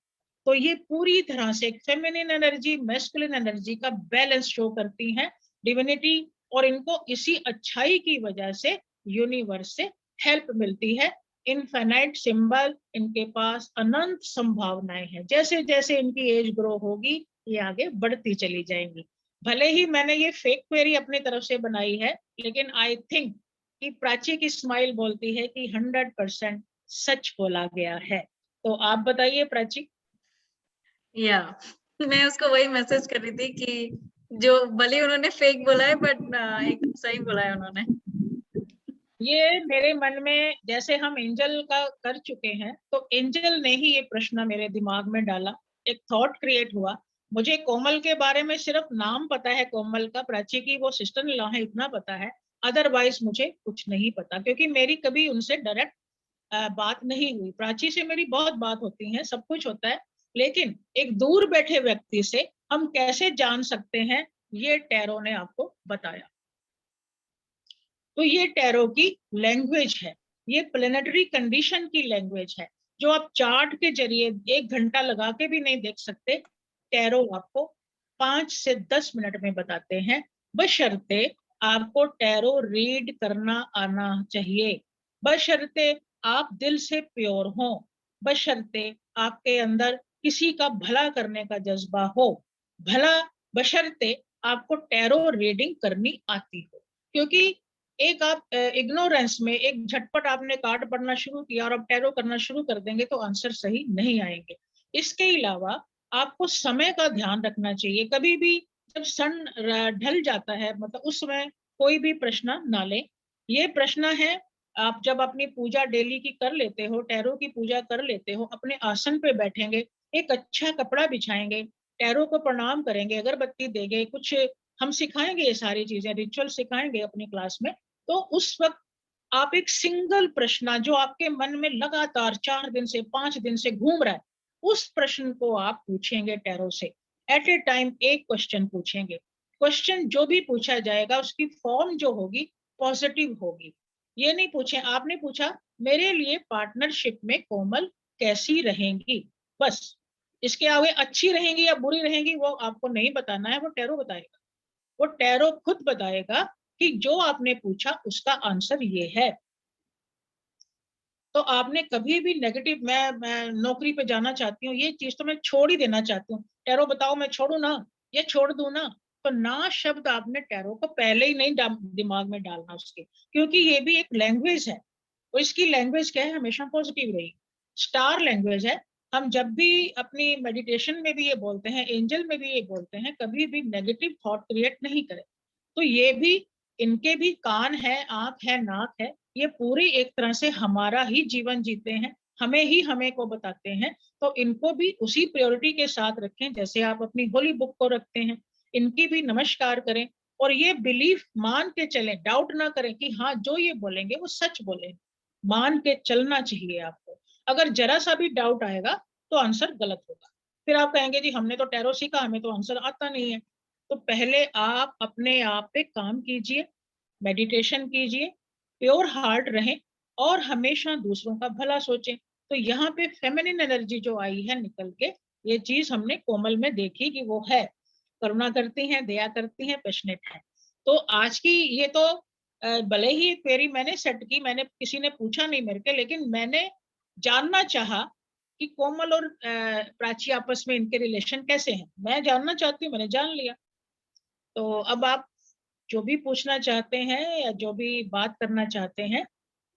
तो ये पूरी तरह से एक फेमिनिन एनर्जी, मैस्कुलिन एनर्जी का बैलेंस शो करती हैं डिविनिटी, और इनको इसी अच्छाई की वजह से यूनिवर्स से हेल्प मिलती है। इनफाइनाइट सिंबल, इनके पास अनंत संभावनाएं हैं। जैसे जैसे इनकी एज ग्रो होगी, ये आगे बढ़ती चली जाएंगी। भले ही मैंने ये फेक क्वेरी अपनी तरफ से बनाई है, लेकिन आई थिंक कि प्राची की स्माइल बोलती है कि 100% सच बोला गया है। तो आप बताइए प्राची। या मैं उसको वही मैसेज कर रही थी कि जो भले उन्होंने फेक बोला है बट एकदम सही बोला है उन्होंने। ये मेरे मन में, जैसे हम एंजल का कर चुके हैं, तो एंजल ने ही ये प्रश्न मेरे दिमाग में डाला, एक थॉट क्रिएट हुआ। मुझे कोमल के बारे में सिर्फ नाम पता है, कोमल का, प्राची की वो सिस्टर इन लॉ है, इतना पता है। अदरवाइज मुझे कुछ नहीं पता, क्योंकि मेरी कभी उनसे डायरेक्ट बात नहीं हुई। प्राची से मेरी बहुत बात होती है, सब कुछ होता है, लेकिन एक दूर बैठे व्यक्ति से हम कैसे जान सकते हैं, ये टैरो ने आपको बताया। तो ये टैरो की लैंग्वेज है, ये प्लेनेटरी कंडीशन की लैंग्वेज है, जो आप चार्ट के जरिए 1 घंटा लगा के भी नहीं देख सकते। टैरो आपको 5 से 10 मिनट में बताते हैं, बशर्ते आपको टैरो रीड करना आना चाहिए, बशर्ते आप दिल से प्योर हो। बशर्ते आपके अंदर किसी का भला करने का जज्बा हो, भला बशर्ते आपको टैरो रीडिंग करनी आती हो। क्योंकि एक आप इग्नोरेंस में एक झटपट आपने कार्ड पढ़ना शुरू किया और अब टैरो करना शुरू कर देंगे तो आंसर सही नहीं आएंगे। इसके अलावा आपको समय का ध्यान रखना चाहिए। कभी भी जब सन ढल जाता है, मतलब उस समय कोई भी प्रश्न ना लें। ये प्रश्न है, आप जब अपनी पूजा डेली की कर लेते हो, टैरो की पूजा कर लेते हो, अपने आसन पे बैठेंगे, एक अच्छा कपड़ा बिछाएंगे, टैरो को प्रणाम करेंगे, अगरबत्ती देंगे, कुछ हम सिखाएंगे, ये सारी चीजें रिचुअल सिखाएंगे अपनी क्लास में। तो उस वक्त आप एक सिंगल प्रश्न जो आपके मन में लगातार 4 दिन से 5 दिन से घूम रहा है, उस प्रश्न को आप पूछेंगे टैरो से। एट ए टाइम एक क्वेश्चन पूछेंगे। क्वेश्चन जो भी पूछा जाएगा उसकी फॉर्म जो होगी पॉजिटिव होगी। ये नहीं पूछे, आपने पूछा मेरे लिए पार्टनरशिप में कोमल कैसी रहेंगी, बस। इसके आगे अच्छी रहेंगी या बुरी रहेंगी वो आपको नहीं बताना है, वो टैरो बताएगा। वो टैरो खुद बताएगा कि जो आपने पूछा उसका आंसर ये है। तो आपने कभी भी नेगेटिव, मैं नौकरी पे जाना चाहती हूँ, ये चीज तो मैं छोड़ ही देना चाहती हूँ, टैरो बताओ मैं छोड़ू ना, ये छोड़ दूं ना, तो ना शब्द आपने टैरो को पहले ही नहीं दिमाग में डालना उसके, क्योंकि ये भी एक लैंग्वेज है और इसकी लैंग्वेज क्या है, हमेशा पॉजिटिव रही, स्टार लैंग्वेज है। हम जब भी अपनी मेडिटेशन में भी ये बोलते हैं, एंजल में भी ये बोलते हैं, कभी भी नेगेटिव थॉट क्रिएट नहीं करें। तो ये भी, इनके भी कान है, आंख है, नाक है, ये पूरी एक तरह से हमारा ही जीवन जीते हैं, हमें ही हमें को बताते हैं। तो इनको भी उसी प्रायोरिटी के साथ रखें जैसे आप अपनी होली बुक को रखते हैं। इनकी भी नमस्कार करें और ये बिलीफ मान के चलें, डाउट ना करें कि हाँ जो ये बोलेंगे वो सच बोले, मान के चलना चाहिए आपको। अगर जरा सा भी डाउट आएगा तो आंसर गलत होगा, फिर आप कहेंगे जी हमने तो टैरो सीखा, हमें तो आंसर आता नहीं है। तो पहले आप अपने आप पे काम कीजिए, मेडिटेशन कीजिए, प्योर हार्ट रहें और हमेशा दूसरों का भला सोचें। तो यहाँ पे फेमिनिन एनर्जी जो आई है निकल के, ये चीज हमने कोमल में देखी कि वो है, करुणा करती हैं, दया करती हैं, पैशनेट है। तो आज की ये तो भले ही क्वेरी मैंने सेट की, मैंने किसी ने पूछा नहीं मेरे के, लेकिन मैंने जानना चाहा कि कोमल और प्राची आपस में इनके रिलेशन कैसे हैं, मैं जानना चाहती हूँ, मैंने जान लिया। तो अब आप जो भी पूछना चाहते हैं या जो भी बात करना चाहते हैं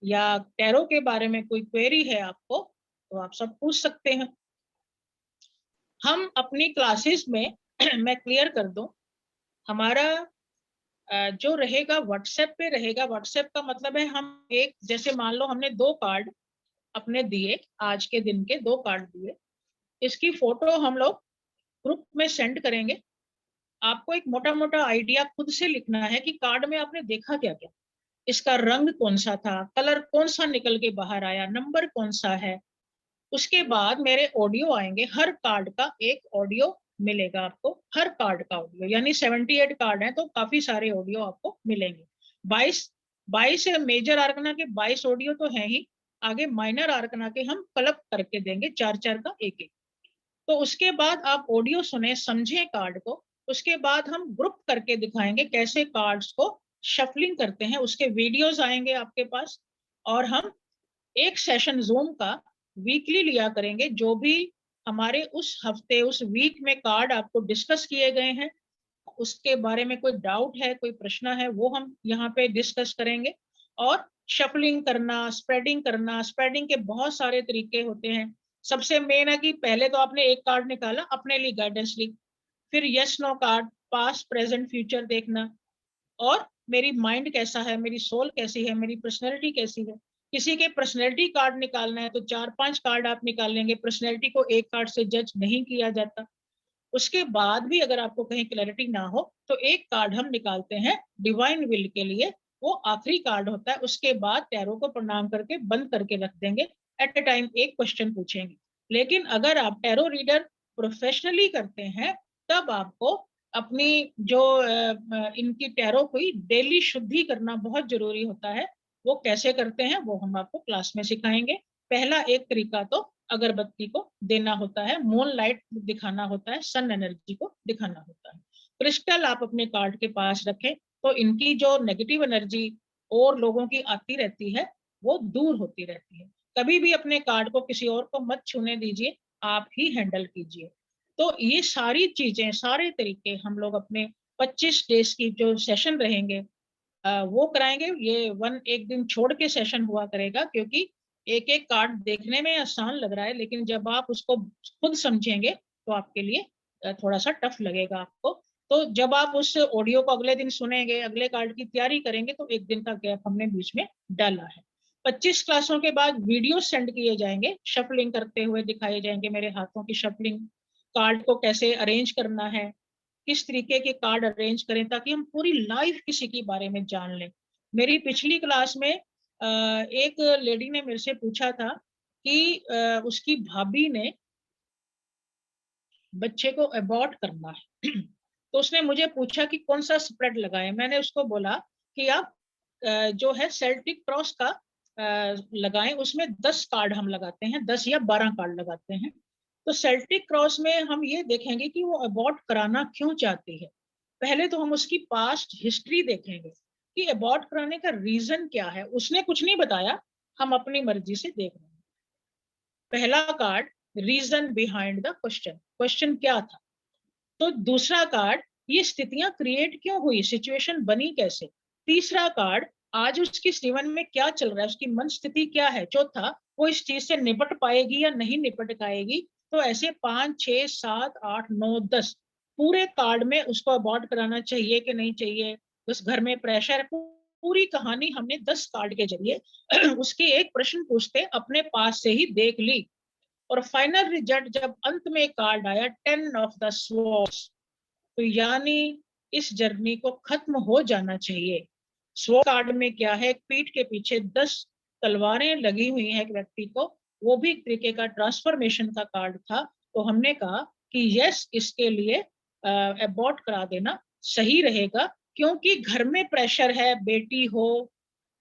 या टैरो के बारे में कोई क्वेरी है आपको, तो आप सब पूछ सकते हैं। हम अपनी क्लासेस में मैं क्लियर कर दूं, हमारा जो रहेगा व्हाट्सएप पे रहेगा। व्हाट्सएप का मतलब है हम एक, जैसे मान लो हमने 2 कार्ड अपने दिए, आज के दिन के 2 कार्ड दिए, इसकी फोटो हम लोग ग्रुप में सेंड करेंगे। आपको एक मोटा मोटा आइडिया खुद से लिखना है कि कार्ड में आपने देखा क्या क्या, इसका रंग कौन सा था, कलर कौन सा निकल के बाहर आया, नंबर कौन सा है। उसके बाद मेरे ऑडियो आएंगे, हर कार्ड का एक ऑडियो मिलेगा आपको, हर कार्ड का ऑडियो, यानी 78 कार्ड है तो काफी सारे ऑडियो आपको मिलेंगे। 22 22 मेजर आर्कना के 22 ऑडियो तो है ही, आगे माइनर आर्कना के हम कलेक्ट करके देंगे, 4-4 का एक एक। तो उसके बाद आप ऑडियो सुने, समझे कार्ड को, उसके बाद हम ग्रुप करके दिखाएंगे कैसे कार्ड्स को शफलिंग करते हैं, उसके वीडियोस आएंगे आपके पास। और हम एक सेशन जूम का वीकली लिया करेंगे, जो भी हमारे उस हफ्ते उस वीक में कार्ड आपको डिस्कस किए गए हैं, उसके बारे में कोई डाउट है, कोई प्रश्न है, वो हम यहाँ पे डिस्कस करेंगे। और शफलिंग करना, स्प्रेडिंग करना, स्प्रेडिंग के बहुत सारे तरीके होते हैं। सबसे मेन है कि पहले तो आपने एक कार्ड निकाला, अपने लिए गाइडेंस ली, फिर yes no card, past present future देखना, और मेरी माइंड कैसा है, मेरी सोल कैसी है, मेरी पर्सनैलिटी कैसी है। किसी के पर्सनैलिटी कार्ड निकालना है तो 4-5 कार्ड आप निकाल लेंगे, पर्सनैलिटी को एक कार्ड से जज नहीं किया जाता। उसके बाद भी अगर आपको कहीं क्लैरिटी ना हो तो एक कार्ड हम निकालते हैं डिवाइन विल के लिए, वो आखिरी कार्ड होता है। उसके बाद टैरो को प्रणाम करके बंद करके रख देंगे, एट ए टाइम एक क्वेश्चन पूछेंगे। लेकिन अगर आप टैरो रीडर प्रोफेशनली करते हैं तब आपको अपनी जो इनकी टैरो की डेली शुद्धि करना बहुत जरूरी होता है। वो कैसे करते हैं वो हम आपको क्लास में सिखाएंगे। पहला एक तरीका तो अगरबत्ती को देना होता है, मून लाइट दिखाना होता है, सन एनर्जी को दिखाना होता है। क्रिस्टल आप अपने कार्ड के पास रखें तो इनकी जो नेगेटिव एनर्जी और लोगों की आती रहती है वो दूर होती रहती है। कभी भी अपने कार्ड को किसी और को मत छूने दीजिए, आप ही हैंडल कीजिए। तो ये सारी चीजें, सारे तरीके हम लोग अपने 25 डेज की जो सेशन रहेंगे वो कराएंगे। ये एक दिन छोड़ के सेशन हुआ करेगा, क्योंकि एक एक कार्ड देखने में आसान लग रहा है, लेकिन जब आप उसको खुद समझेंगे तो आपके लिए थोड़ा सा टफ लगेगा आपको। तो जब आप उस ऑडियो को अगले दिन सुनेंगे, अगले कार्ड की तैयारी करेंगे, तो एक दिन का गैप हमने बीच में डाला है। 25 क्लासों के बाद वीडियो सेंड किए जाएंगे, शफलिंग करते हुए दिखाए जाएंगे, मेरे हाथों की शफलिंग, कार्ड को कैसे अरेंज करना है, किस तरीके के कार्ड अरेंज करें, ताकि हम पूरी लाइफ किसी के बारे में जान लें। मेरी पिछली क्लास में एक लेडी ने मेरे से पूछा था कि उसकी भाभी ने बच्चे को अबॉर्ट करना है तो उसने मुझे पूछा कि कौन सा स्प्रेड लगाए। मैंने उसको बोला कि आप जो है सेल्टिक क्रॉस का लगाएं, उसमें 10 कार्ड हम लगाते हैं, 10 या 12 कार्ड लगाते हैं। तो सेल्टिक क्रॉस में हम ये देखेंगे कि वो अबॉर्ट कराना क्यों चाहती है। पहले तो हम उसकी पास्ट हिस्ट्री देखेंगे कि अबॉर्ट कराने का रीजन क्या है। उसने कुछ नहीं बताया, हम अपनी मर्जी से देख रहे हैं। पहला card, reason behind the question, question क्या था। तो दूसरा कार्ड, ये स्थितियां क्रिएट क्यों हुई, सिचुएशन बनी कैसे। तीसरा कार्ड, आज उसकी जीवन में क्या चल रहा है, उसकी मन स्थिति क्या है। चौथा, वो इस चीज से निपट पाएगी या नहीं निपट पाएगी। तो ऐसे 5, 6, 7, 8, 9, 10 पूरे कार्ड में उसको अबॉर्ट कराना चाहिए कि नहीं चाहिए, उस घर में प्रेशर, पूरी कहानी हमने 10 कार्ड के जरिए उसके एक प्रश्न पूछते अपने पास से ही देख ली। और फाइनल रिजल्ट जब अंत में कार्ड आया 10 ऑफ द स्वॉर्ड्स, तो यानी इस जर्नी को खत्म हो जाना चाहिए। स्वॉर्ड कार्ड में क्या है, पीठ के पीछे 10 तलवारें लगी हुई हैं एक व्यक्ति को, वो भी एक तरीके का ट्रांसफॉर्मेशन का कार्ड था। तो हमने कहा कि यस, इसके लिए अबॉर्ट करा देना सही रहेगा, क्योंकि घर में प्रेशर है, बेटी हो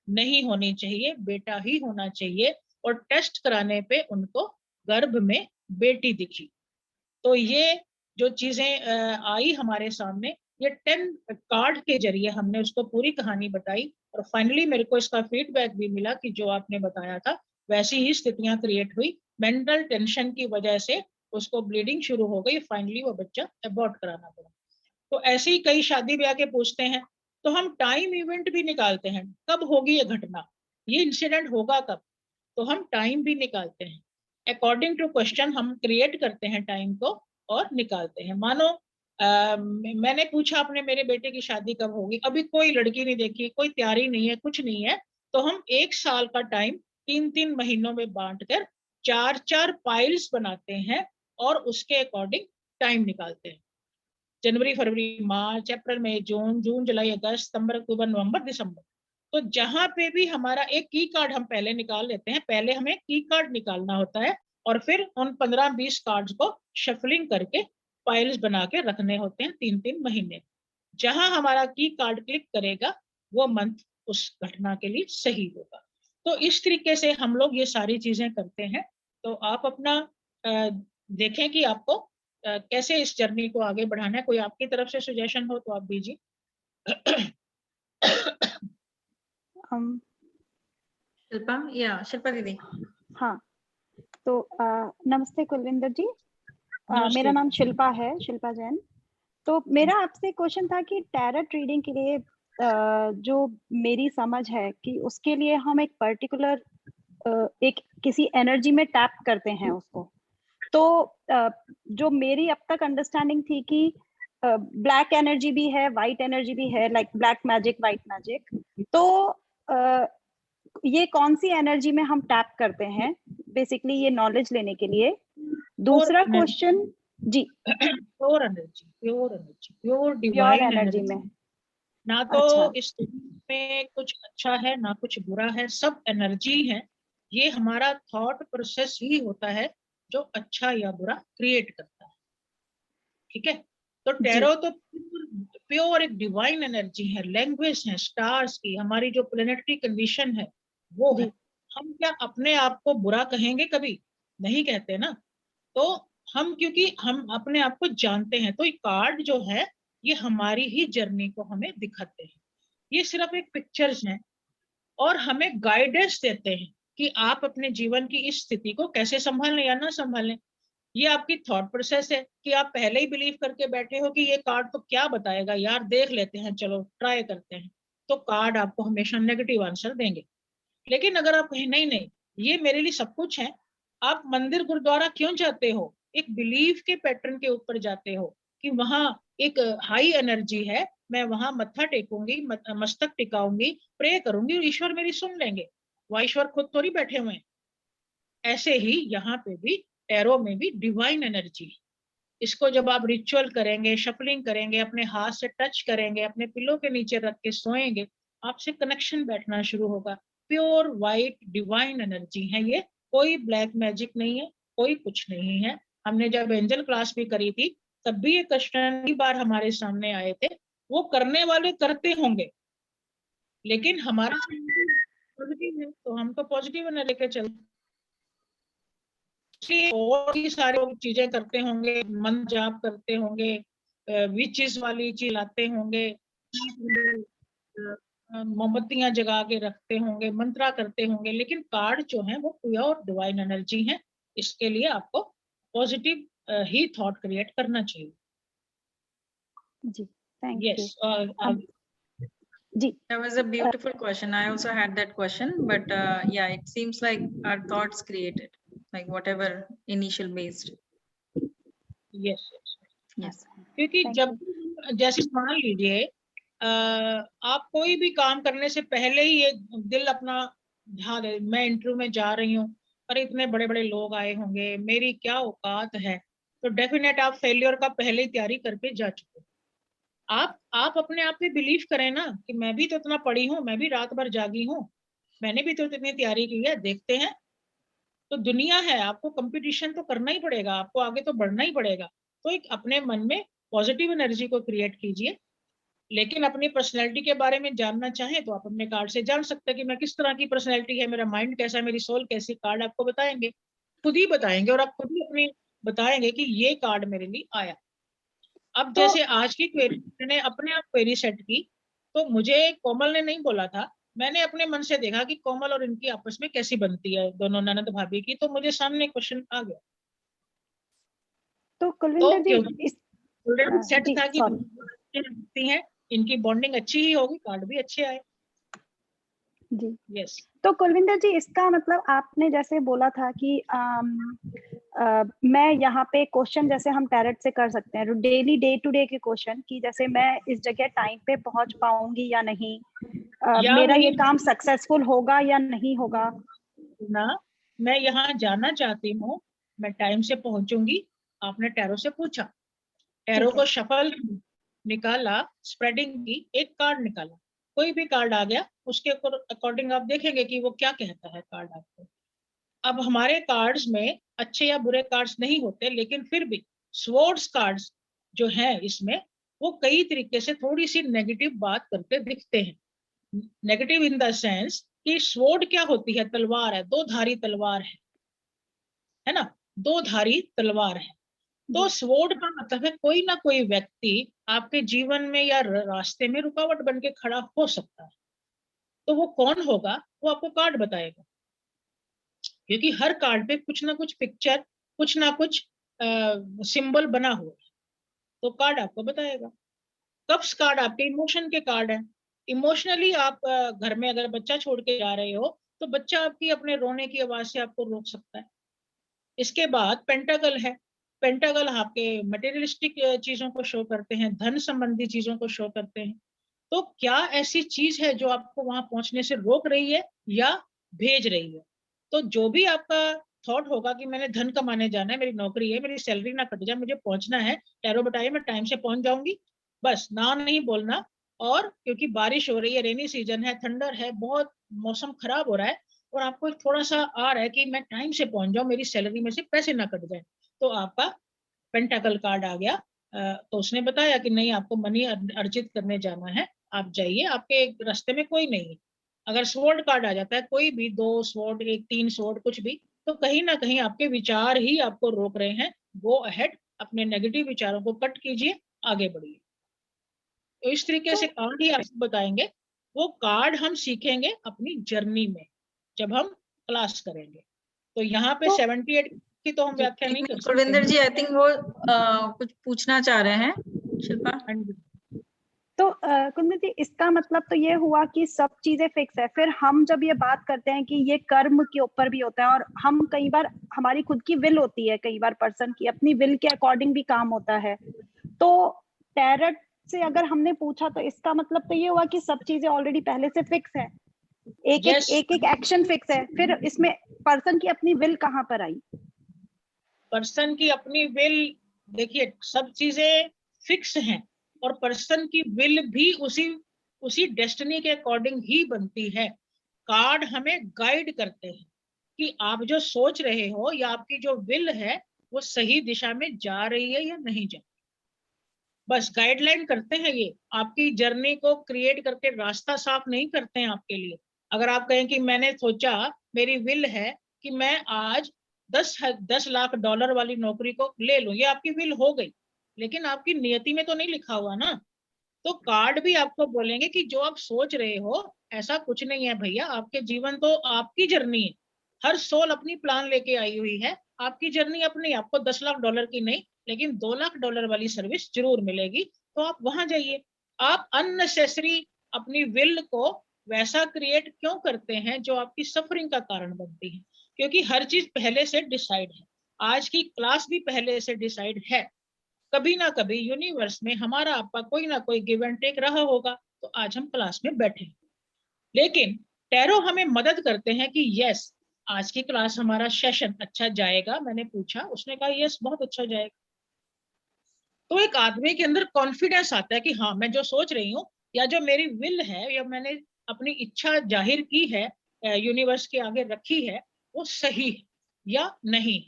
नहीं होनी चाहिए, बेटा ही होना चाहिए। और टेस्ट कराने पे उनको गर्भ में बेटी दिखी। तो ये जो चीजें आई हमारे सामने, ये 10 कार्ड के जरिए हमने उसको पूरी कहानी बताई। और फाइनली मेरे को इसका फीडबैक भी मिला कि जो आपने बताया था वैसी ही स्थितियां क्रिएट हुई, मेंटल टेंशन की वजह से उसको ब्लीडिंग शुरू हो गई, फाइनली वो बच्चा अबॉर्ट कराना पड़ा। तो ऐसे ही कई शादी ब्याह के पूछते हैं, तो हम टाइम इवेंट भी निकालते हैं, कब होगी ये घटना, ये इंसिडेंट होगा कब, तो हम टाइम भी निकालते हैं। अकॉर्डिंग टू क्वेश्चन हम क्रिएट करते हैं टाइम को और निकालते हैं। मानो मैंने पूछा अपने मेरे बेटे की शादी कब होगी, अभी कोई लड़की नहीं देखी, कोई तैयारी नहीं है, कुछ नहीं है, तो हम 1 साल का टाइम 3-3 महीनों में बांटकर 4-4 पाइल्स बनाते हैं और उसके अकॉर्डिंग टाइम निकालते हैं। जनवरी, फरवरी, मार्च, अप्रैल, मई, जून, जुलाई, अगस्त, सितंबर, अक्टूबर, नवंबर, दिसंबर। तो जहां पे भी हमारा एक की कार्ड हम पहले निकाल लेते हैं, पहले हमें की कार्ड निकालना होता है और फिर उन 15-20 कार्ड्स को शफलिंग करके फाइल्स बना के रखने होते हैं 3-3 महीने। जहां हमारा की कार्ड क्लिक करेगा वो मंथ उस घटना के लिए सही होगा। तो इस तरीके से हम लोग ये सारी चीजें करते हैं। तो आप अपना देखें कि आपको कैसे इस जर्नी को आगे बढ़ाना है। कोई आपकी तरफ से सजेशन हो तो आप दीजिए। शिल्पा, या शिल्पा दीदी। हाँ, तो नमस्ते कुलविंदर जी। नमस्ते। मेरा नाम शिल्पा है, शिल्पा जैन। तो मेरा आपसे क्वेश्चन था कि टैरोट रीडिंग के लिए जो मेरी समझ है कि उसके लिए हम एक पर्टिकुलर एक किसी एनर्जी में टैप करते हैं उसको। तो जो मेरी अब तक अंडरस्टैंडिंग थी कि ब्लैक एनर्जी भी है, वाइट एनर्जी भी है, like black magic, white magic. तो ये कौन सी एनर्जी में हम टैप करते हैं बेसिकली, ये नॉलेज लेने के लिए। दूसरा क्वेश्चन जी, pure energy, pure energy, pure pure divine energy energy. में। ना तो अच्छा, इस दुनिया में कुछ अच्छा है ना कुछ बुरा है, सब एनर्जी है। ये हमारा थॉट प्रोसेस ही होता है जो अच्छा या बुरा क्रिएट करता है। ठीक है, तो जी टैरो तो प्योर एक डिवाइन एनर्जी है, लैंग्वेज है स्टार्स की, हमारी जो प्लेनेटरी कंडीशन है वो है। जी हम क्या अपने आप को बुरा कहेंगे, कभी नहीं कहते ना। तो हम, क्योंकि हम अपने आप को जानते हैं, तो ये कार्ड जो है ये हमारी ही जर्नी को हमें दिखाते हैं। ये सिर्फ एक पिक्चर्स हैं और हमें गाइडेंस देते हैं कि आप अपने जीवन की इस स्थिति को कैसे संभालें या ना संभालें। ये आपकी थॉट प्रोसेस है कि आप पहले ही बिलीव करके बैठे हो कि ये कार्ड तो क्या बताएगा यार, देख लेते हैं, चलो ट्राई करते हैं, तो कार्ड आपको हमेशा नेगेटिव आंसर देंगे। लेकिन अगर आप कहें नहीं नहीं, ये मेरे लिए सब कुछ है, आप मंदिर गुरुद्वारा क्यों जाते हो? एक बिलीफ के पैटर्न के ऊपर जाते हो कि वहां एक हाई एनर्जी है, मैं वहां मत्था टेकूंगी, मस्तक टिकाऊंगी, प्रे करूंगी और ईश्वर मेरी सुन लेंगे। वह ईश्वर खुद थोड़ी बैठे हुए हैं। ऐसे ही यहाँ पे भी टैरो में भी डिवाइन एनर्जी है। इसको जब आप रिचुअल करेंगे, शफलिंग करेंगे, अपने हाथ से टच करेंगे, अपने पिलो के नीचे रख के सोएंगे, आपसे कनेक्शन बैठना शुरू होगा। प्योर वाइट डिवाइन एनर्जी है ये, कोई ब्लैक मैजिक नहीं है, कोई कुछ नहीं है। हमने जब एंजल क्लास भी करी थी तब भी ये क्वेश्चन कई बार हमारे सामने आए थे। वो करने वाले करते होंगे, लेकिन हमारा पॉजिटिव है तो हम तो पॉजिटिव एनर्जी लेके चलते। और भी सारे लोग चीजें करते होंगे, मंत्र जाप करते होंगे, विचेस वाली चीज लाते होंगे, मोमबत्तियां जगा के रखते होंगे, मंत्रा करते होंगे, लेकिन कार्ड जो है वो प्योर डिवाइन एनर्जी है। इसके लिए आपको पॉजिटिव ही थॉट क्रिएट करना चाहिए। जी, थैंक यू। यस, जी, That was a beautiful question. I also had that question, but yeah, it seems like our thoughts created, like whatever initial based. Yes, Yes. क्योंकि Thank जब जैसे मान लीजिए आप कोई भी काम करने से पहले ही ये दिल अपना ध्यान दे, मैं इंटरव्यू में जा रही हूँ, पर इतने बड़े बड़े लोग आए होंगे, मेरी क्या औकात है, तो डेफिनेट आप फेलियर का पहले ही तैयारी करके जा चुके हो। आप अपने आप पे बिलीव करें ना कि मैं भी तो इतना पढ़ी हूँ, मैं भी रात भर जागी हूँ, मैंने भी तो इतनी तैयारी की है, देखते हैं। तो दुनिया है, आपको कंपटीशन तो करना ही पड़ेगा, आपको आगे तो बढ़ना ही पड़ेगा। तो एक अपने मन में पॉजिटिव एनर्जी को क्रिएट कीजिए। लेकिन अपनी पर्सनैलिटी के बारे में जानना चाहें तो आप अपने कार्ड से जान सकते हैं कि मैं किस तरह की पर्सनैलिटी है, मेरा माइंड कैसा है, मेरी सोल कैसी। कार्ड आपको बताएंगे, खुद ही बताएंगे, और आप खुद ही अपनी बताएंगे कि ये कार्ड मेरे लिए आया। अब तो जैसे आज की क्वेरी ने अपने आप क्वेरी सेट की, तो मुझे कोमल ने नहीं बोला था, मैंने अपने मन से देखा कि कोमल और इनकी आपस में कैसी बनती है, दोनों ननद भाभी की, तो मुझे सामने क्वेश्चन आ गया। तो तो कुलविंदर जी, क्योंकि ऑलरेडी सेट जी था कि सॉरी, बनती हैं, इनकी बॉन्डिंग अच्छी ही होगी, कार्ड भी अच्छे आए। जी, यस, तो कुलविंदर जी, इसका मतलब आपने जैसे बोला था कि मैं यहाँ पे क्वेश्चन जैसे हम टैरेट से कर सकते हैं डेली डे टू डे के क्वेश्चन कि जैसे मैं इस जगह टाइम पे पहुंच पाऊंगी या नहीं, या मेरा वही ये काम सक्सेसफुल होगा या नहीं होगा। ना, मैं यहाँ जाना चाहती हूँ, मैं टाइम से पहुंचूंगी। आपने टैरो से पूछा, टैरो ठीक को है, शफल निकाला, स्प्रेडिंग की, एक कार्ड निकाला, कोई भी कार्ड आ गया, उसके अकॉर्डिंग आप देखेंगे कि वो क्या कहता है कार्ड आपको। अब हमारे कार्ड्स में अच्छे या बुरे कार्ड्स नहीं होते, लेकिन फिर भी स्वॉर्ड्स कार्ड्स जो है इसमें, वो कई तरीके से थोड़ी सी नेगेटिव बात करते दिखते हैं। नेगेटिव इन द सेंस कि स्वॉर्ड क्या होती है, तलवार है, दो धारी तलवार है ना, दो धारी तलवार है। तो जी, स्वॉर्ड का मतलब है कोई ना कोई व्यक्ति आपके जीवन में या रास्ते में रुकावट बन के खड़ा हो सकता है। तो वो कौन होगा, वो आपको कार्ड बताएगा, क्योंकि हर कार्ड पे कुछ ना कुछ पिक्चर, कुछ ना कुछ सिंबल बना हुआ है, तो कार्ड आपको बताएगा। कप्स कार्ड आपके इमोशन के कार्ड है। इमोशनली आप घर में अगर बच्चा छोड़ के जा रहे हो, तो बच्चा आपकी अपने रोने की आवाज से आपको रोक सकता है। इसके बाद पेंटागल है। पेंटागल आपके मटेरियलिस्टिक चीजों को शो करते हैं, धन संबंधी चीजों को शो करते हैं। तो क्या ऐसी चीज है जो आपको वहां पहुंचने से रोक रही है या भेज रही है? तो जो भी आपका थॉट होगा कि मैंने धन कमाने जाना है, मेरी नौकरी है, मेरी सैलरी ना कट जाए, मुझे पहुंचना है, टैरो बताइए मैं टाइम से पहुंच जाऊंगी, बस ना नहीं बोलना। और क्योंकि बारिश हो रही है, रेनी सीजन है, थंडर है, बहुत मौसम खराब हो रहा है, और आपको थोड़ा सा आ रहा है कि मैं टाइम से पहुंच जाऊं, मेरी सैलरी में से पैसे ना कट जाए, तो आपका पेंटाकल कार्ड आ गया। तो उसने बताया कि नहीं, आपको मनी अर्जित करने जाना है, आप जाइए, आपके रास्ते में कोई नहीं है। अगर स्वॉर्ड कार्ड आ जाता है, कोई भी दो स्वॉर्ड, एक तीन स्वॉर्ड, कुछ भी, तो कहीं ना कहीं आपके विचार ही आपको रोक रहे हैं। गो अहेड, अपने नेगेटिव विचारों को कट कीजिए, आगे बढ़िए। तो इस तरीके तो से कार्ड ही आपको बताएंगे। वो कार्ड हम सीखेंगे अपनी जर्नी में, जब हम क्लास करेंगे। तो यहाँ पे तो 78 की तो हम व्याख्या नहीं कर सकते। कुलविंदर जी, आई थिंक वो कुछ पूछना चाह रहे हैं, शिल्पा। हाँ जी। तो कुंदन जी, इसका मतलब तो ये हुआ कि सब चीजें फिक्स है। फिर हम जब ये बात करते हैं कि ये कर्म के ऊपर भी होता है, और हम कई बार हमारी खुद की विल होती है, कई बार पर्सन की अपनी विल के अकॉर्डिंग भी काम होता है। तो टैरट से अगर हमने पूछा तो इसका मतलब तो ये हुआ कि सब चीजें ऑलरेडी पहले से फिक्स है, एक Yes. एक एक्शन फिक्स है। फिर इसमें पर्सन की अपनी विल कहाँ पर आई? पर्सन की अपनी विल, देखिए सब चीजें फिक्स हैं और पर्सन की विल भी उसी डेस्टिनी के अकॉर्डिंग ही बनती है। कार्ड हमें गाइड करते हैं कि आप जो सोच रहे हो या आपकी जो विल है वो सही दिशा में जा रही है या नहीं जा रही। बस गाइडलाइन करते हैं ये, आपकी जर्नी को क्रिएट करके रास्ता साफ नहीं करते हैं आपके लिए। अगर आप कहें कि मैंने सोचा, मेरी विल है कि मैं आज 10 लाख डॉलर वाली नौकरी को ले लूं, ये आपकी विल हो गई, लेकिन आपकी नियति में तो नहीं लिखा हुआ ना। तो कार्ड भी आपको बोलेंगे कि जो आप सोच रहे हो ऐसा कुछ नहीं है भैया, आपके जीवन तो आपकी जर्नी है। हर सोल अपनी प्लान लेके आई हुई है, आपकी जर्नी अपनी। आपको 10 लाख डॉलर की नहीं, लेकिन 2 लाख डॉलर वाली सर्विस जरूर मिलेगी, तो आप वहां जाइए। आप अननेसेसरी अपनी विल को वैसा क्रिएट क्यों करते हैं जो आपकी सफरिंग का कारण बनती है? क्योंकि हर चीज पहले से डिसाइड है। आज की क्लास भी पहले से डिसाइड है। कभी ना कभी यूनिवर्स में हमारा आपका कोई ना कोई गिव एंड टेक रहा होगा, तो आज हम क्लास में बैठे। लेकिन टैरो हमें मदद करते हैं कि यस, आज की क्लास हमारा सेशन अच्छा जाएगा। मैंने पूछा, उसने कहा यस बहुत अच्छा जाएगा। तो एक आदमी के अंदर कॉन्फिडेंस आता है कि हाँ, मैं जो सोच रही हूँ या जो मेरी विल है या मैंने अपनी इच्छा जाहिर की है, यूनिवर्स के आगे रखी है, वो सही है या नहीं।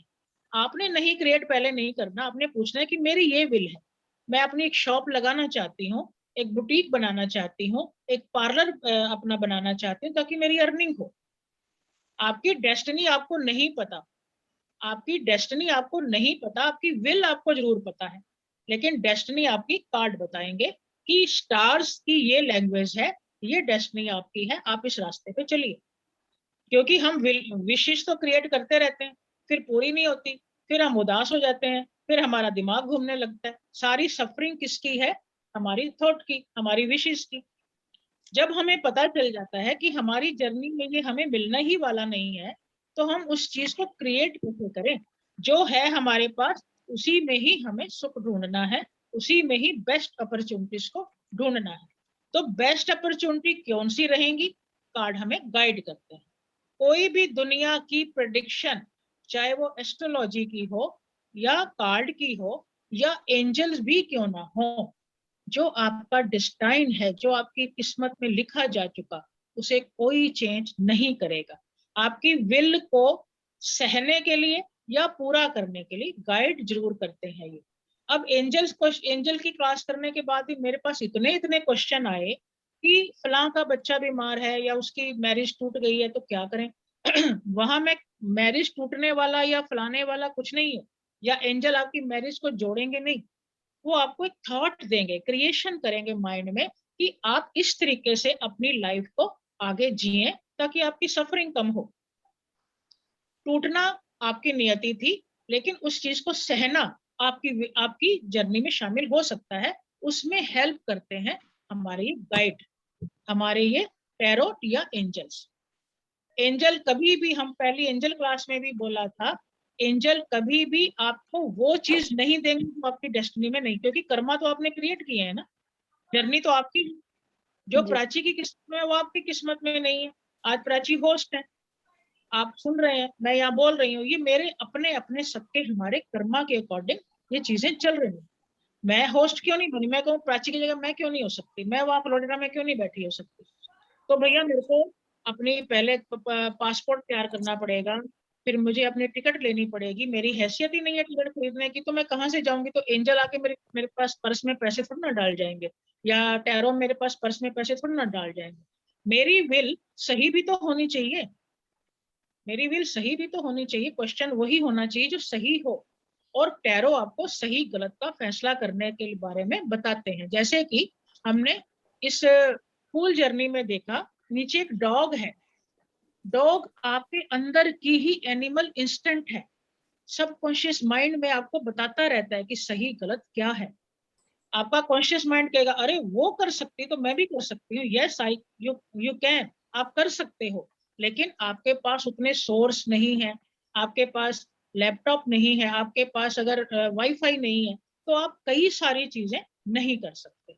आपने नहीं क्रिएट पहले नहीं करना, आपने पूछना है कि मेरी ये विल है, मैं अपनी एक शॉप लगाना चाहती हूँ, एक बुटीक बनाना चाहती हूँ, एक पार्लर अपना बनाना चाहती हूँ ताकि मेरी अर्निंग हो। आपकी डेस्टिनी आपको नहीं पता, आपकी डेस्टिनी आपको नहीं पता, आपकी विल आपको जरूर पता है, लेकिन डेस्टिनी आपकी कार्ड बताएंगे कि स्टार्स की ये लैंग्वेज है, ये डेस्टिनी आपकी है, आप इस रास्ते पे चलिए। क्योंकि हम विशेष तो क्रिएट करते रहते हैं, फिर पूरी नहीं होती, फिर हम उदास हो जाते हैं, फिर हमारा दिमाग घूमने लगता है। सारी सफरिंग किसकी है? हमारी थॉट की, हमारी विशेष की। जब हमें पता चल जाता है कि हमारी जर्नी में ये हमें मिलना ही वाला नहीं है, तो हम उस चीज को क्रिएट कैसे करें? जो है हमारे पास उसी में ही हमें सुख ढूंढना है, उसी में ही बेस्ट अपॉर्चुनिटीज को ढूंढना है। तो बेस्ट अपॉर्चुनिटी कौन सी रहेंगी? कार्ड हमें गाइड करते हैं। कोई भी दुनिया की प्रेडिक्शन, चाहे वो एस्ट्रोलॉजी की हो या कार्ड की हो या एंजल्स भी क्यों ना हो, जो आपका डिस्टाइन है, जो आपकी किस्मत में लिखा जा चुका, उसे कोई चेंज नहीं करेगा। आपकी विल को सहने के लिए या पूरा करने के लिए गाइड जरूर करते हैं ये। अब एंजल की क्लास करने के बाद भी मेरे पास इतने क्वेश्चन आए कि फलां का बच्चा बीमार है या उसकी मैरिज टूट गई है तो क्या करें। वहां मैं मैरिज टूटने वाला या फलाने वाला कुछ नहीं है, या एंजल आपकी मैरिज को जोड़ेंगे नहीं। वो आपको एक थॉट देंगे, क्रिएशन करेंगे माइंड में कि आप इस तरीके से अपनी लाइफ को आगे जिए ताकि आपकी सफरिंग कम हो। टूटना आपकी नियति थी, लेकिन उस चीज को सहना आपकी जर्नी में शामिल हो सकता है। उसमें हेल्प करते हैं हमारे ये गाइड, हमारे ये टैरोट या एंजल्स। एंजल कभी भी, हम पहली एंजल क्लास में भी बोला था, एंजल कभी भी आपको वो चीज नहीं देंगे जो आपकी डेस्टिनी में नहीं, क्योंकि कर्मा तो आपने क्रिएट किए है ना, जर्नी तो आपकी। जो प्राची की किस्मत में है वो आपकी किस्मत में नहीं है। आज प्राची होस्ट है, आप सुन रहे हैं, मैं यहाँ बोल रही हूँ, ये मेरे अपने अपने सबके हमारे कर्मा के अकॉर्डिंग ये चीजें चल रही हैं। मैं होस्ट क्यों नहीं बनी? मैं कहूँ प्राची की जगह मैं क्यों नहीं हो सकती? मैं वहां फ्लोरिडा में क्यों नहीं बैठी हो सकती? तो भैया मेरे को अपनी पहले पासपोर्ट तैयार करना पड़ेगा, फिर मुझे अपनी टिकट लेनी पड़ेगी। मेरी हैसियत ही नहीं है टिकट खरीदने की, तो मैं कहाँ से जाऊंगी? तो एंजल आके मेरे मेरे पास पर्स में पैसे थोड़ी ना डाल जाएंगे, या टैरो मेरे पास पर्स में पैसे थोड़ी ना डाल जाएंगे। मेरी विल सही भी तो होनी चाहिए, मेरी विल सही भी तो होनी चाहिए। क्वेश्चन वही होना चाहिए जो सही हो, और टैरो आपको सही गलत का फैसला करने के बारे में बताते हैं। जैसे कि हमने इस फूल जर्नी में देखा, नीचे एक डॉग है, डॉग आपके अंदर की ही एनिमल इंस्टेंट है, सबकॉन्शियस माइंड में आपको बताता रहता है कि सही गलत क्या है। आपका कॉन्शियस माइंड कहेगा अरे वो कर सकती तो मैं भी कर सकती हूँ, यस आई यू कैन, आप कर सकते हो, लेकिन आपके पास उतने सोर्स नहीं है, आपके पास लैपटॉप नहीं है, आपके पास अगर वाईफाई नहीं है, तो आप कई सारी चीजें नहीं कर सकते,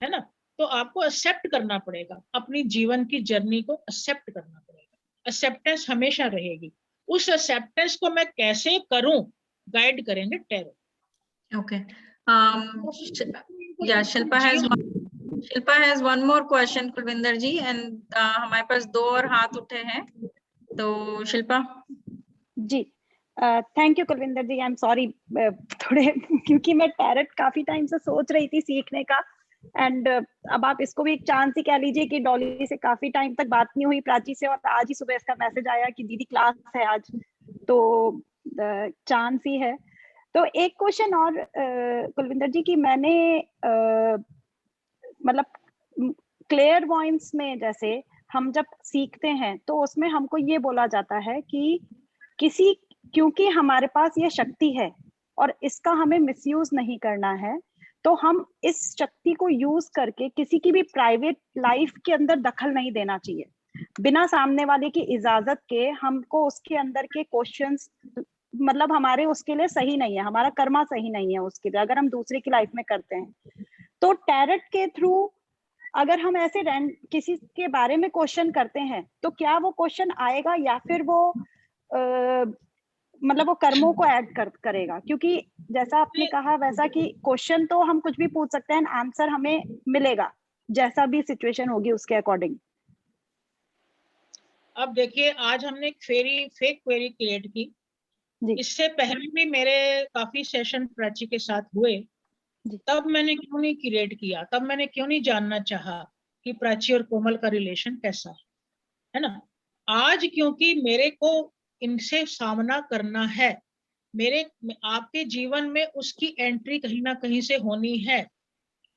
है ना। तो आपको एक्सेप्ट करना पड़ेगा, अपनी जीवन की जर्नी को एक्सेप्ट करना पड़ेगा। एक्सेप्टेंस हमेशा रहेगी। उस एक्सेप्टेंस को मैं कैसे करूं, गाइड करेंगे tarot. Okay. Yeah, Shilpa has one more question, Kulvinder जी, and हमारे पास 2 और हाथ उठे हैं, तो शिल्पा। जी, thank you Kulvinder ji. I am sorry, थोड़े क्योंकि मैं टैरेट काफी टाइम से सोच रही थी सीखने का, एंड अब आप इसको भी एक चांस ही कह लीजिए कि डॉली से काफी टाइम तक बात नहीं हुई, प्राची से, और आज ही सुबह इसका मैसेज आया कि दीदी क्लास है आज, तो चांस ही है। तो एक क्वेश्चन और कुलविंदर जी की, मैंने मतलब क्लेयर वॉइस में जैसे हम जब सीखते हैं तो उसमें हमको ये बोला जाता है कि किसी, क्योंकि हमारे पास ये शक्ति है और इसका हमें मिसयूज नहीं करना है, तो हम इस शक्ति को यूज करके किसी की भी प्राइवेट लाइफ के अंदर दखल नहीं देना चाहिए बिना सामने वाले की इजाजत के। हमको उसके अंदर के क्वेश्चंस, मतलब हमारे उसके लिए सही नहीं है, हमारा कर्मा सही नहीं है उसके लिए, अगर हम दूसरे की लाइफ में करते हैं। तो टैरेट के थ्रू अगर हम ऐसे किसी के बारे में क्वेश्चन करते हैं तो क्या वो क्वेश्चन आएगा या फिर वो मतलब वो कर्मों को ऐड करेगा? क्योंकि जैसा आपने कहा वैसा कि क्वेश्चन तो हम कुछ भी पूछ सकते हैं, आंसर हमें मिलेगा जैसा भी सिचुएशन होगी उसके अकॉर्डिंग। अब देखिए, आज हमने एक फेक क्वेरी क्रिएट की। इससे पहले भी मेरे काफी सेशन प्राची के साथ हुए, तब मैंने क्यों नहीं क्रिएट किया, तब मैंने क्यों नहीं जानना चाहा कि प्राची और कोमल का रिलेशन कैसा है ना। आज क्योंकि मेरे को इनसे सामना करना है, मेरे आपके जीवन में उसकी एंट्री कहीं ना कहीं से होनी है।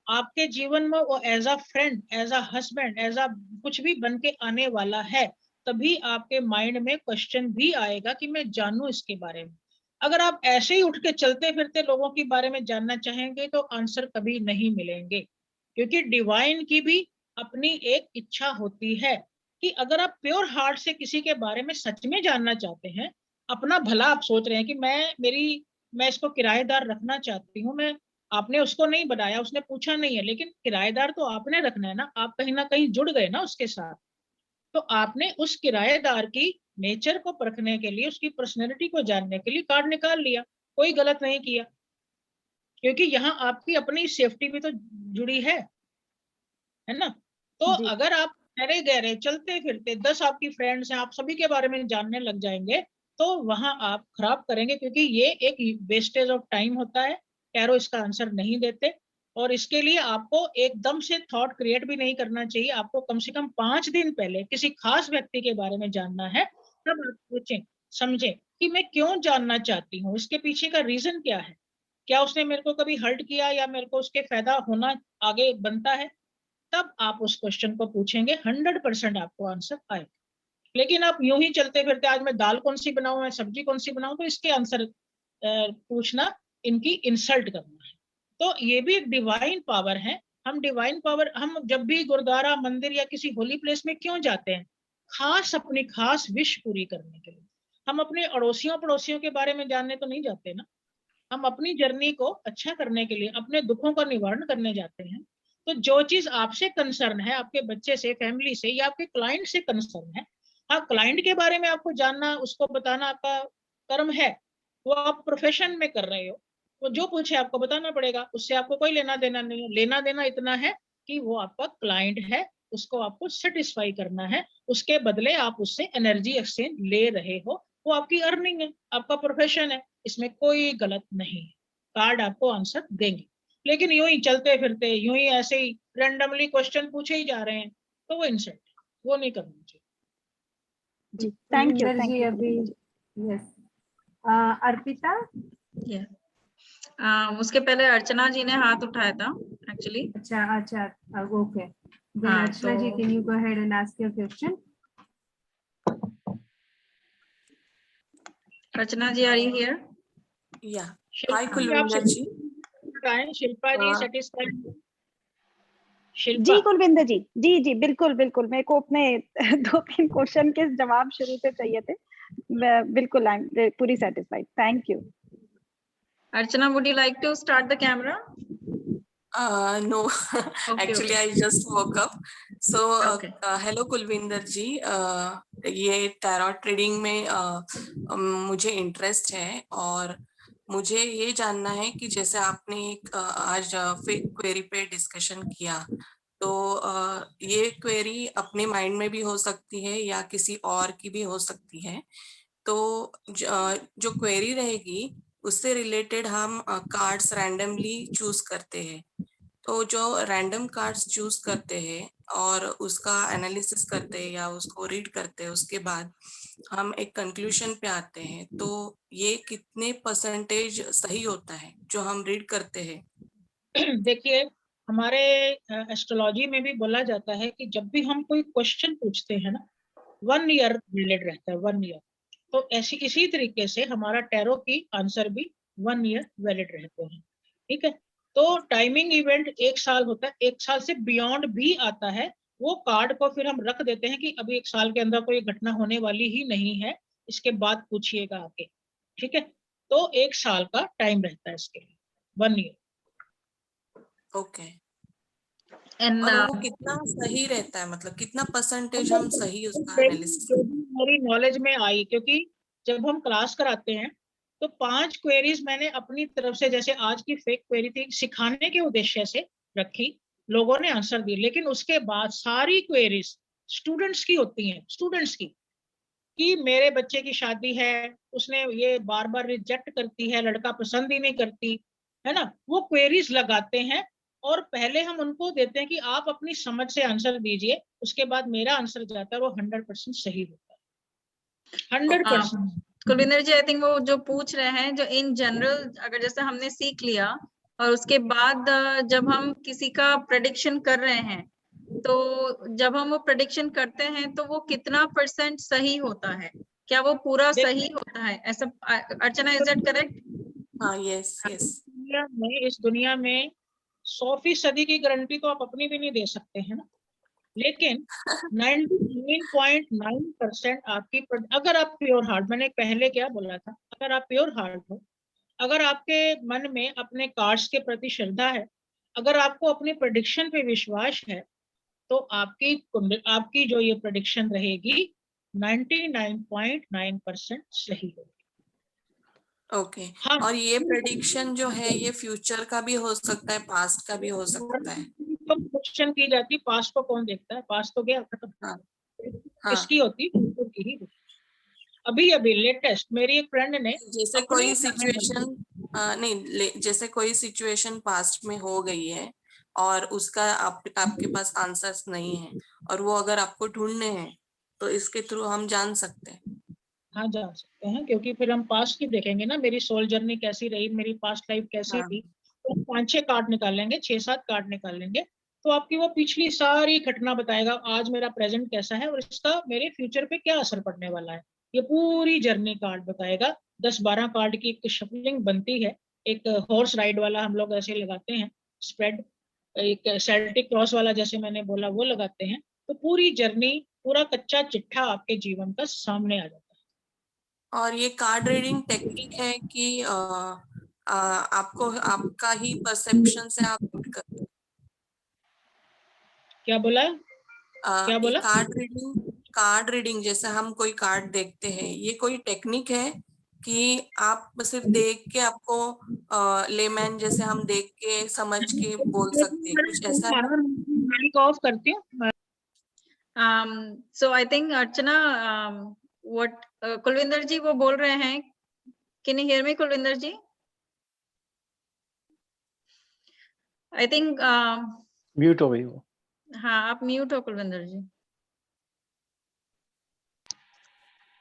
आपके जीवन में वो as a friend, as a husband, as a कुछ भी बन के आने वाला है, तभी आपके माइंड में क्वेश्चन भी आएगा कि मैं जानूं इसके बारे में। अगर आप ऐसे ही उठ के चलते फिरते लोगों के बारे में जानना चाहेंगे तो आंसर कभी नहीं मिलेंगे, क्योंकि डिवाइन की भी अपनी एक इच्छा होती है कि अगर आप प्योर हार्ट से किसी के बारे में सच में जानना चाहते हैं, अपना भला आप सोच रहे हैं कि मैं इसको किराएदार रखना चाहती हूँ, मैं, आपने उसको नहीं बनाया, उसने पूछा नहीं है, लेकिन किराएदार तो आपने रखना है ना, आप कहीं ना कहीं जुड़ गए ना उसके साथ। तो आपने उस किराएदार की नेचर को परखने के लिए, उसकी पर्सनैलिटी को जानने के लिए कार्ड निकाल लिया, कोई गलत नहीं किया, क्योंकि यहाँ आपकी अपनी सेफ्टी भी तो जुड़ी है ना। तो अगर आप गहरे गहरे चलते फिरते 10 आपकी फ्रेंड्स हैं, आप सभी के बारे में जानने लग जाएंगे, तो वहां आप खराब करेंगे, क्योंकि ये एक वेस्टेज ऑफ टाइम होता है। टैरो इसका आंसर नहीं देते, और इसके लिए आपको एकदम से थॉट क्रिएट भी नहीं करना चाहिए। आपको कम से कम 5 दिन पहले किसी खास व्यक्ति के बारे में जानना है, तब आप सोचें समझें कि मैं क्यों जानना चाहती हूँ, इसके पीछे का रीजन क्या है, क्या उसने मेरे को कभी हर्ट किया या मेरे को उसके फायदा होना आगे बनता है, तब आप उस क्वेश्चन को पूछेंगे, 100% आपको आंसर आएगा। लेकिन आप यूं ही चलते फिरते आज मैं दाल कौन सी बनाऊं, मैं सब्जी कौन सी बनाऊं, तो इसके आंसर पूछना इनकी इंसल्ट करना है। तो ये भी एक डिवाइन पावर है। हम डिवाइन पावर, हम जब भी गुरुद्वारा, मंदिर या किसी होली प्लेस में क्यों जाते हैं, खास अपनी खास विश पूरी करने के लिए। हम अपने अड़ोसियों पड़ोसियों के बारे में जानने तो नहीं जाते ना, हम अपनी जर्नी को अच्छा करने के लिए, अपने दुखों का निवारण करने जाते हैं। तो जो चीज आपसे कंसर्न है, आपके बच्चे से, फैमिली से, या आपके क्लाइंट से कंसर्न है, हाँ, क्लाइंट के बारे में आपको जानना, उसको बताना आपका कर्म है, वो आप प्रोफेशन में कर रहे हो, वो जो पूछे आपको बताना पड़ेगा, उससे आपको कोई लेना देना नहीं है। लेना देना इतना है कि वो आपका क्लाइंट है, उसको आपको सेटिस्फाई करना है, उसके बदले आप उससे एनर्जी एक्सचेंज ले रहे हो, वो आपकी अर्निंग है, आपका प्रोफेशन है, इसमें कोई गलत नहीं है। कार्ड आपको आंसर देंगे। लेकिन यूं ही चलते फिरते, यूं ही ऐसे ही रैंडमली क्वेश्चन पूछे ही जा रहे हैं, तो वो इंसल्ट, वो नहीं करना चाहिए। जी, थैंक यू जी। अभी यस, अर्पिता। उसके पहले अर्चना जी ने हाथ उठाया था एक्चुअली। अच्छा, okay. Then Archana ji, can you go ahead and ask your question? Archana ji, are you here? Yeah. Shilpa Hi, जी, आप Kulvinder ji. बताएं, शिल्पा जी हाँ। सेटिस्फाइड? जी शिल्पा, कुलविंदर जी, जी जी बिल्कुल बिल्कुल, मेरे को अपने 2-3 क्वेश्चन के जवाब शुरू से चाहिए थे। मैं बिल्कुल पूरी satisfied, thank you. Archana, would you like to start the camera? No, Okay, actually okay. I just woke up. So Okay. hello Kulvinder ji, ये टैरोट ट्रेडिंग में मुझे इंटरेस्ट है और मुझे ये जानना है कि जैसे आपने एक आज फेक क्वेरी पे डिस्कशन किया, तो ये क्वेरी अपने माइंड में भी हो सकती है या किसी और की भी हो सकती है। तो जो क्वेरी रहेगी उससे रिलेटेड हम कार्ड्स रैंडमली चूज करते हैं। तो जो रैंडम कार्ड्स चूज करते हैं और उसका एनालिसिस करते हैं या उसको रीड करते हैं, उसके बाद हम एक कंक्लूजन पे आते हैं, तो ये कितने परसेंटेज सही होता है जो हम रीड करते हैं? देखिए, हमारे एस्ट्रोलॉजी में भी बोला जाता है कि जब भी हम कोई क्वेश्चन पूछते हैं ना, 1 ईयर वैलिड रहता है, 1 ईयर। तो ऐसी इसी तरीके से हमारा टैरो की आंसर भी 1 ईयर वैलिड रहते हैं, ठीक है। तो टाइमिंग इवेंट 1 साल होता है, 1 साल से बियॉन्ड भी आता है। वो कार्ड को फिर हम रख देते हैं कि अभी 1 साल के अंदर कोई घटना होने वाली ही नहीं है, इसके बाद पूछिएगा आके, ठीक है। तो 1 साल का टाइम रहता है इसके लिए, 1 ईयर। ओके। And और वो कितना सही रहता है, मतलब कितना परसेंटेज हम सही उसका एनालिसिस? जो भी मेरी नॉलेज में आई, क्योंकि जब हम क्लास कराते हैं तो 5 क्वेरीज मैंने अपनी तरफ से, जैसे आज की फेक क्वेरी थी, सिखाने के उद्देश्य से रखी, लोगों ने आंसर दिए। लेकिन उसके बाद सारी क्वेरीज स्टूडेंट्स की होती हैं, स्टूडेंट्स की, कि मेरे बच्चे की शादी है, उसने ये बार बार रिजेक्ट करती है, लड़का पसंद ही नहीं करती है ना, वो क्वेरीज लगाते हैं। और पहले हम उनको देते हैं कि आप अपनी समझ से आंसर दीजिए, उसके बाद मेरा आंसर जाता है, वो 100% सही होता है, 100%। कुलविंदर जी, आई थिंक वो जो पूछ रहे हैं, जो इन जनरल अगर जैसे हमने सीख लिया और उसके बाद जब हम किसी का प्रेडिक्शन कर रहे हैं, तो जब हम वो प्रेडिक्शन करते हैं तो वो कितना % सही होता है? क्या वो पूरा सही होता है? ऐसा अर्चना, इज दैट करेक्ट? हाँ, यस यस। इस दुनिया में 100% की गारंटी तो आप अपनी भी नहीं दे सकते हैं ना, लेकिन 99.9% आपकी, अगर आप प्योर हार्ट, मैंने पहले क्या बोला था, अगर आप प्योर हार्ट हो, अगर आपके मन में अपने कार्ड्स के प्रति श्रद्धा है, अगर आपको अपने प्रेडिक्शन पे विश्वास है, तो आपकी जो ये प्रेडिक्शन रहेगी 99.9% सही होगी। ओके। हाँ, और ये प्रेडिक्शन जो है ये फ्यूचर का भी हो सकता है, पास्ट का भी हो सकता है? तो क्वेश्चन की जाती, पास्ट को कौन देखता है, पास्ट तो गया, खत्म। हाँ हाँ। किसकी होती, फ्यूचर की ही। अभी लेटेस्ट मेरी एक फ्रेंड ने जैसे अपने कोई सिचुएशन जैसे कोई सिचुएशन पास्ट में हो गई है और उसका आपके पास आंसर्स नहीं है, और वो अगर आपको ढूंढने हैं, तो इसके थ्रू हम जान सकते हैं? हाँ, जा सकते हैं, क्योंकि फिर हम पास्ट की देखेंगे ना, मेरी सोल जर्नी कैसी रही, मेरी पास्ट लाइफ कैसी हाँ। थी। तो 5-6 कार्ड निकालेंगे, 6-7 कार्ड निकालेंगे, तो आपकी वो पिछली सारी घटना बताएगा, आज मेरा प्रेजेंट कैसा है और इसका मेरे फ्यूचर पे क्या असर पड़ने वाला है। ये पूरी जर्नी कार्ड बताएगा। 10-12 कार्ड की एक शफलिंग बनती है, एक हॉर्स राइड वाला हम लोग ऐसे लगाते हैं स्प्रेड, एक सेल्टिक क्रॉस वाला जैसे मैंने बोला वो लगाते हैं। तो पूरी जर्नी, पूरा कच्चा चिट्ठा आपके जीवन का सामने आ जाता है। और ये कार्ड रीडिंग टेक्निक है कि आपको आपका ही परसेप्शन से आप read करते हैं? क्या बोला, क्या ये बोला? कार्ड रीडिंग जैसे हम कोई कार्ड देखते हैं, ये कोई टेक्निक है कि आप सिर्फ देख के आपको लेमैन जैसे हम देख के समझ के बोल सकते हैं, कुछ ऐसा है? माइक ऑफ करती हूँ। So I think Archana, what Kulwinder जी वो बोल रहे हैं, can you hear me Kulwinder ji? I think mute हो गई वो। हाँ, आप म्यूट हो कुलविंदर जी।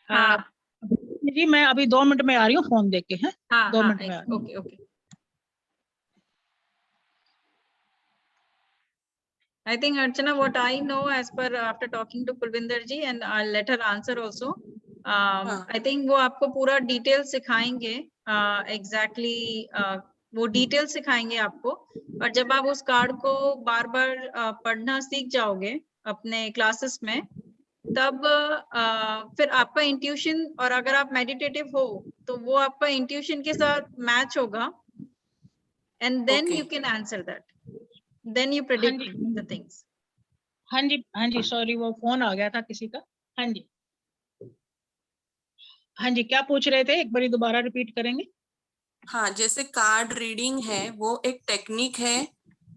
हाँ जी, मैं अभी 2 मिनट में आ रही हूँ, फोन देख के। हैं, हाँ 2 हाँ, मिनट में आ रही हूँ। okay okay. I think Archana, what I know as per after talking to Kulvinder ji, and I'll let her answer also. I think वो आपको पूरा डिटेल सिखाएंगे, एग्जैक्टली वो डिटेल सिखाएंगे आपको। और जब आप उस कार्ड को बार बार पढ़ना सीख जाओगे अपने क्लासेस में, तब फिर आपका इंट्यूशन, और अगर आप मेडिटेटिव हो तो वो आपका इंट्यूशन के साथ मैच होगा, and then Okay. You can answer that, then you हाँ प्रेडिक्ट जी, द थिंग्स। हाँ जी, हाँ जी, सॉरी वो फोन आ गया था किसी का। हाँ जी, हाँ जी, क्या पूछ रहे थे, एक बारी दोबारा रिपीट करेंगे? हाँ, जैसे कार्ड रीडिंग है वो एक टेक्निक है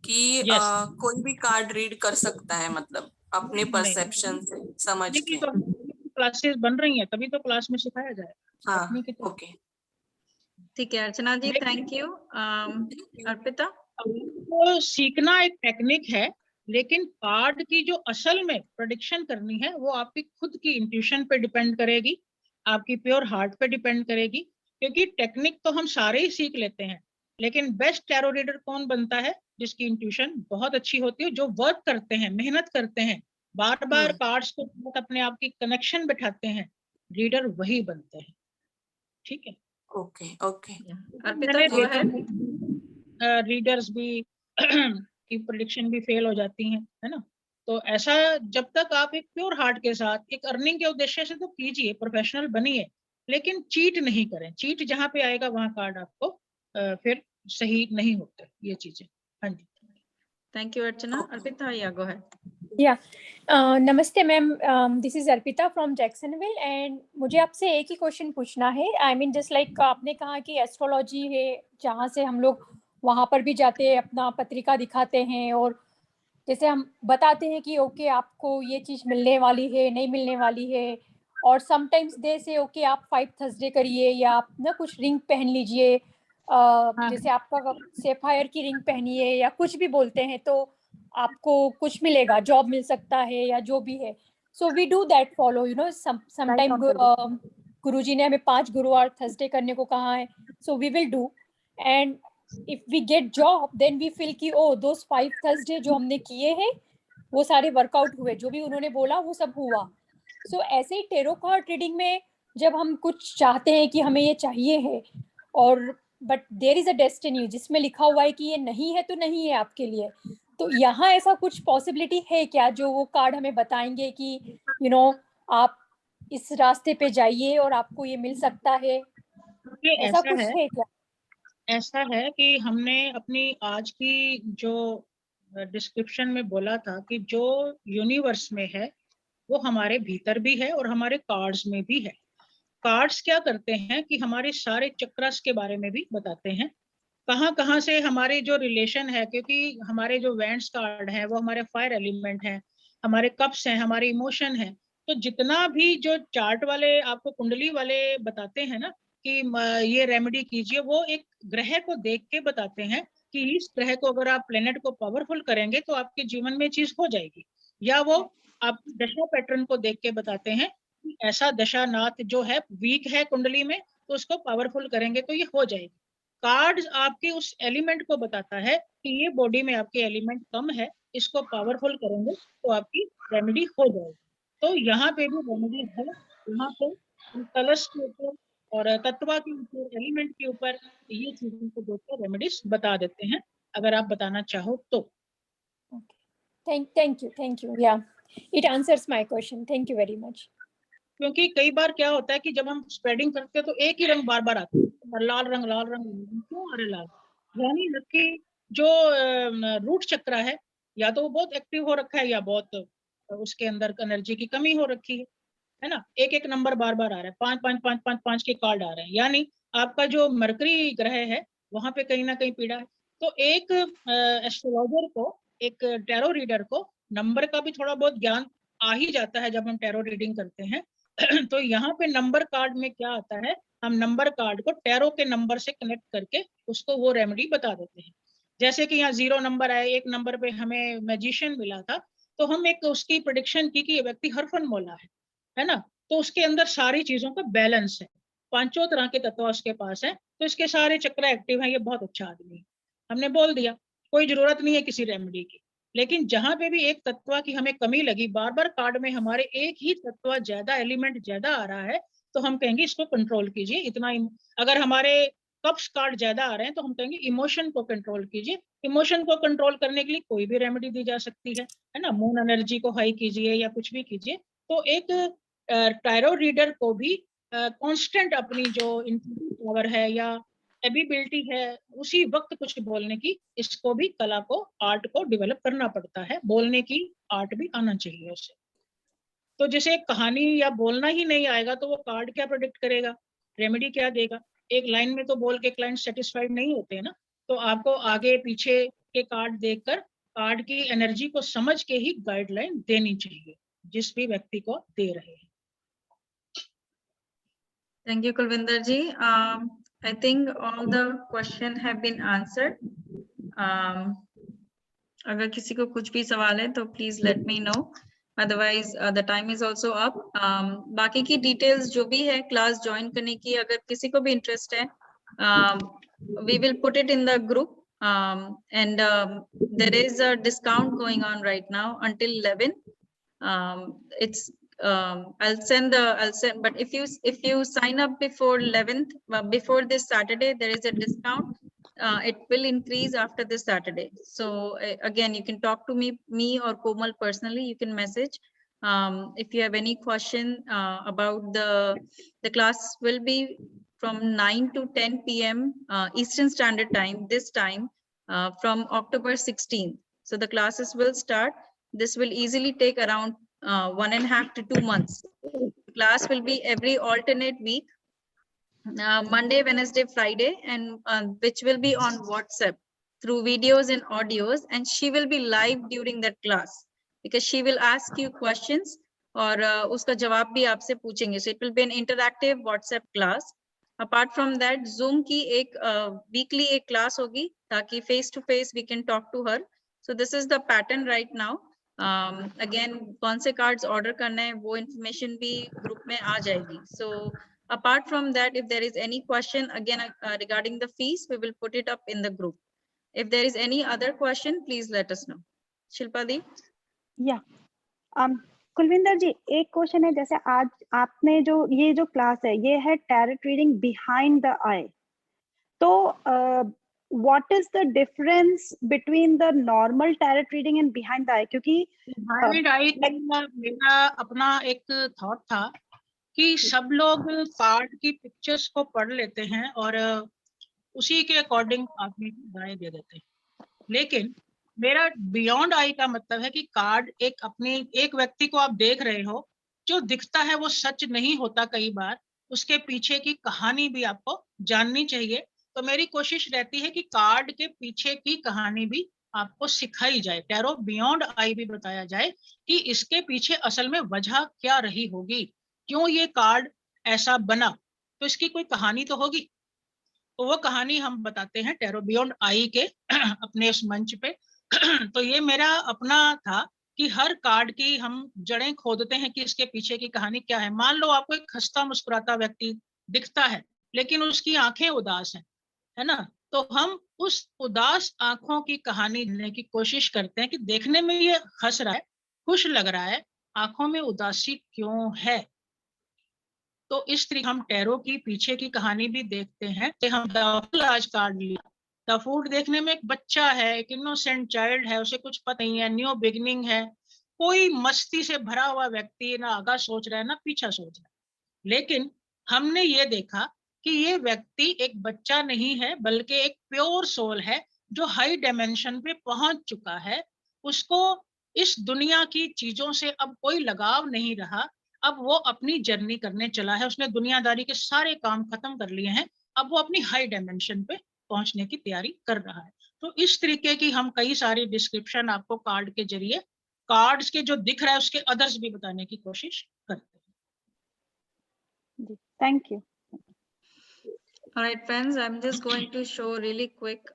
कि यस। कोई भी कार्ड रीड कर सकता है, मतलब अपने नहीं, परसेप्शन से समझ तभी की के। तो क्लासेस बन रही हैं, तभी तो क्लास में सिखाया जाएगा। हाँ, तकनीकी तो ओके। ठीक है अर्चना जी, लेकिन थैंक यू। अर्पिता। वो सीखना एक टेक्निक है, लेकिन कार्ड की जो असल में प्रेडिक्शन करनी है वो आपकी खुद की इंट्यूशन पे डिपेंड करेगी, आपकी प्योर हार्ट पे डिपेंड करेगी। क्योंकि टेक्निक तो हम सारे ही सीख लेते हैं, लेकिन बेस्ट टैरो रीडर कौन बनता है? जिसकी इंट्यूशन बहुत अच्छी होती है, जो वर्क करते हैं, मेहनत करते हैं, बार बार कार्ड्स के साथ अपने आप की कनेक्शन बिठाते हैं, रीडर वही बनते हैं। ठीक है, ओके ओके। अर्पिता मैंने गो देखा अहेड। रीडर्स भी की प्रेडिक्शन भी फेल हो जाती हैं, है ना? तो ऐसा, जब तक आप एक प्योर हार्ट के साथ एक अर्निंग के उद्देश्य से तो कीजिए, प्रोफेशनल बनिए, लेकिन चीट नहीं करें। चीट जहां पे आएगा वहां कार्ड आपको फिर सही नहीं होते ये चीजें। हाँ जी, thank you Archana. Okay. Arpita, या गो अहेड। Yeah. नमस्ते ma'am, this is Arpita from Jacksonville and मुझे आपसे एक ही क्वेश्चन पूछना है। आई मीन जस्ट लाइक आपने कहा कि एस्ट्रोलॉजी है जहाँ से हम लोग वहाँ पर भी जाते हैं, अपना पत्रिका दिखाते हैं और जैसे हम बताते हैं कि ओके आपको ये चीज़ मिलने वाली है, नहीं मिलने वाली है, और समटाइम्स दे से ओके आप 5 थर्सडे करिए या आप ना कुछ रिंग पहन लीजिए, हाँ जैसे आपका सेफायर की रिंग पहनिए या कुछ भी बोलते हैं तो आपको कुछ मिलेगा, जॉब मिल सकता है या जो भी है। So we do that follow, you know, sometime Guruji ने हमें 5 गुरुवार थर्सडे करने को कहा है, so we will do. And if we get job then we feel कि ओ दोस 5 थर्सडे जो हमने किए हैं वो सारे वर्कआउट हुए, जो भी उन्होंने बोला वो सब हुआ। सो ऐसे ही टेरो कार्ड रीडिंग में जब हम कुछ चाहते हैं कि हमें ये चाहिए है, और but there is a destiny जिसमें लिखा हुआ है कि ये नहीं है तो नहीं है आपके लिए, तो यहाँ ऐसा कुछ पॉसिबिलिटी है क्या जो वो कार्ड हमें बताएंगे कि यू नो आप इस रास्ते पे जाइए और आपको ये मिल सकता है? ये ऐसा ऐसा कुछ है, है क्या? ऐसा है कि हमने अपनी आज की जो डिस्क्रिप्शन में बोला था कि जो यूनिवर्स में है वो हमारे भीतर भी है और हमारे कार्ड्स में भी है। कार्ड्स क्या करते हैं कि हमारे सारे चक्रस के बारे में भी बताते हैं, कहाँ कहाँ से हमारे जो रिलेशन है, क्योंकि हमारे जो वेंट्स कार्ड है वो हमारे फायर एलिमेंट हैं, हमारे कप्स हैं, हमारे इमोशन हैं। तो जितना भी जो चार्ट वाले आपको कुंडली वाले बताते हैं ना कि ये रेमेडी कीजिए, वो एक ग्रह को देख के बताते हैं कि इस ग्रह को अगर आप प्लेनेट को पावरफुल करेंगे तो आपके जीवन में चीज हो जाएगी, या वो आप दशा पैटर्न को देख के बताते हैं कि ऐसा दशा नाथ जो है वीक है कुंडली में, तो उसको पावरफुल करेंगे तो ये हो जाएगी। कार्ड्स आपके उस एलिमेंट को बताता है कि ये बॉडी में आपके एलिमेंट कम है, इसको पावरफुल करेंगे तो आपकी रेमेडी हो जाएगी। तो यहाँ पे भी रेमेडी है, यहाँ पे कलश के ऊपर और तत्वा के ऊपर, एलिमेंट के ऊपर ये चीजों को देखकर रेमेडीज बता देते हैं, अगर आप बताना चाहो तो। थैंक यू या it answers my question, thank you very much. क्योंकि कई बार क्या होता है कि जब हम स्प्रेडिंग करते हैं तो एक ही रंग बार बार आता है, लाल रंग लाल रंग, क्यों अरे लाल? यानी इसकी जो रूट चक्र है, या तो वो बहुत एक्टिव हो रखा है या बहुत उसके अंदर एनर्जी की कमी हो रखी है ना? एक एक नंबर बार बार आ रहा है, 5 5 5 5 5 के कार्ड आ रहे हैं, यानी आपका जो मरकरी ग्रह है वहां पे कहीं ना कहीं पीड़ा है। तो एक एस्ट्रोलॉजर को, एक टैरो रीडर को नंबर का भी थोड़ा बहुत ज्ञान आ ही जाता है जब हम टैरो रीडिंग करते हैं। तो यहाँ पे नंबर कार्ड में क्या आता है, हम नंबर कार्ड को टैरो के नंबर से कनेक्ट करके उसको वो रेमेडी बता देते हैं। जैसे कि यहाँ 0 नंबर आए, 1 नंबर पे हमें मैजिशियन मिला था, तो हम एक उसकी प्रेडिक्शन की कि ये व्यक्ति हरफनमौला है ना? तो उसके अंदर सारी चीजों का बैलेंस है, 5 तरह के तत्व उसके पास है, तो इसके सारे चक्र एक्टिव हैं, ये बहुत अच्छा आदमी है, हमने बोल दिया, कोई जरूरत नहीं है किसी रेमेडी की। लेकिन जहां पे भी एक तत्व की हमें कमी लगी, बार बार कार्ड में हमारे एक ही तत्व ज्यादा, एलिमेंट ज्यादा आ रहा है, तो हम कहेंगे इसको कंट्रोल कीजिए, इतना अगर हमारे कप्स कार्ड ज्यादा आ रहे हैं तो हम कहेंगे इमोशन को कंट्रोल कीजिए। इमोशन को कंट्रोल करने के लिए कोई भी रेमेडी दी जा सकती है ना, मून एनर्जी को हाई कीजिए या कुछ भी कीजिए। तो एक टैरो रीडर को भी कांस्टेंट अपनी जो इंट्यूटिव पावर है या एबिलिटी है उसी वक्त कुछ बोलने की, इसको भी कला को, आर्ट को डेवलप करना पड़ता है, बोलने की आर्ट भी आना चाहिए उसे। तो जैसे एक कहानी या बोलना ही नहीं आएगा तो वो कार्ड क्या प्रेडिक्ट करेगा, रेमेडी क्या देगा? एक लाइन में तो बोल के क्लाइंट सेटिस्फाइड नहीं होते हैं ना, तो आपको आगे पीछे के कार्ड देखकर कार्ड की एनर्जी को समझ के ही गाइडलाइन देनी चाहिए जिस भी व्यक्ति को दे रहे हैं। Thank you, Kulvinder ji. I think all the question have been answered. अगर किसी को कुछ भी सवाल है तो please let me know. Otherwise, the time is also up. बाकी की details जो भी है class join करने की, अगर किसी को भी interest है, we will put it in the group. And there is a discount going on right now until 11. It's I'll send, but if you sign up before 11th, before this Saturday, there is a discount. It will increase after this Saturday. So again, you can talk to me or Komal personally. You can message if you have any question about the class. Will be from 9 to 10 p.m. Eastern Standard Time. This time from October 16th. So the classes will start. This will easily take around 1.5 to 2 months. Class will be every alternate week, Monday, Wednesday, Friday, and which will be on WhatsApp through videos and audios, and she will be live during that class because she will ask you questions और उसका जवाब भी आपसे पूछेंगे. So it will be an interactive WhatsApp class. Apart from that, Zoom की एक weekly एक class होगी ताकि face to face we can talk to her. So this is the pattern right now. Again, कौन से cards order करना है वो information भी group में आ जाएगी. So apart from that, if there is any question again regarding the fees, we will put it up in the group. If there is any other question, please let us know. Shilpa Di? या कुलविंदर जी, एक question है. जैसे आज आपने जो ये जो class है ये है टैरोट रीडिंग बिहाइंड द आई, तो what is the difference between the normal tarot reading and behind the eye? क्योंकि behind eye का मेरा अपना एक थॉट था कि सब लोग कार्ड की पिक्चर्स को पढ़ लेते हैं और उसी के अकॉर्डिंग आदमी को राय दे देते हैं, लेकिन मेरा बियॉन्ड आई का मतलब है कि कार्ड एक अपने एक व्यक्ति को आप देख रहे हो, जो दिखता है वो सच नहीं होता, कई बार उसके पीछे की कहानी भी आपको जाननी चाहिए. तो मेरी कोशिश रहती है कि कार्ड के पीछे की कहानी भी आपको सिखाई जाए, टैरो बियॉन्ड आई भी बताया जाए कि इसके पीछे असल में वजह क्या रही होगी, क्यों ये कार्ड ऐसा बना, तो इसकी कोई कहानी तो होगी. तो वो कहानी हम बताते हैं टैरो बियॉन्ड आई के अपने उस मंच पे. तो ये मेरा अपना था कि हर कार्ड की हम जड़ें खोदते हैं कि इसके पीछे की कहानी क्या है. मान लो आपको एक हंसता मुस्कुराता व्यक्ति दिखता है लेकिन उसकी आंखें उदास हैं, है ना, तो हम उस उदास आंखों की कहानी देने की कोशिश करते हैं कि देखने में ये हंस रहा है, खुश लग रहा है, आंखों में उदासी क्यों है. तो इस तरह हम टैरो की पीछे की कहानी भी देखते हैं. तो हम आज कार्ड लिया, द फूड देखने में एक बच्चा है, एक इनोसेंट चाइल्ड है, उसे कुछ पता नहीं है, न्यू बिगिनिंग है, कोई मस्ती से भरा हुआ व्यक्ति, ना आगा सोच रहा है ना पीछा सोच रहा है. लेकिन हमने ये देखा कि ये व्यक्ति एक बच्चा नहीं है बल्कि एक प्योर सोल है जो हाई डायमेंशन पे पहुंच चुका है. उसको इस दुनिया की चीजों से अब कोई लगाव नहीं रहा, अब वो अपनी जर्नी करने चला है, उसने दुनियादारी के सारे काम खत्म कर लिए हैं, अब वो अपनी हाई डायमेंशन पे पहुंचने की तैयारी कर रहा है. तो इस तरीके की हम कई सारी डिस्क्रिप्शन आपको कार्ड के जरिए, कार्ड्स के जो दिख रहा है उसके अदर्स भी बताने की कोशिश करते हैं. Thank you. All right, friends, I'm just going to show really quick.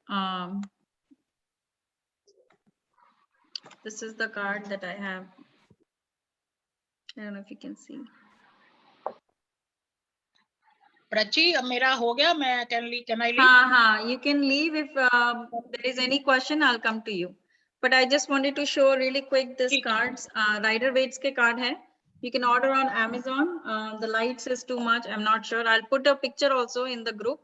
This is the card that I have. I don't know if you can see. Prachi, अब मेरा हो गया, मैं can I leave? हाँ, you can leave. If there is any question, I'll come to you. But I just wanted to show really quick this cards. Rider Waite's के card है. You can order on Amazon. The lights is too much. I'm not sure. I'll put a picture also in the group.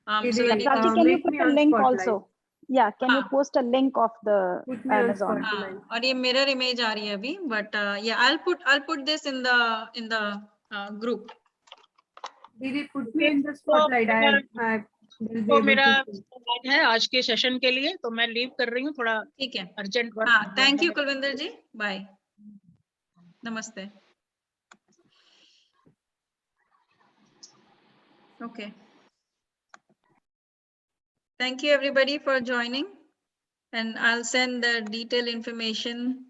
So that you Prachi, can. can you make put me a on link spotlight. also? Yeah, can you हाँ. post a link of the Put me on Amazon? spotlight. हाँ, और ये mirror image आ रही है अभी, but yeah, I'll put this in the group. Didi, put me in the तो spotlight. I will be तो able मेरा to see. आज है आज के सेशन के लिए, तो मैं लीव कर रही हूँ, थोड़ा ठीक है. Urgent work. हाँ, thank you Kulvinder ji. Bye. नमस्ते. Okay. Thank you everybody for joining, and I'll send the detailed information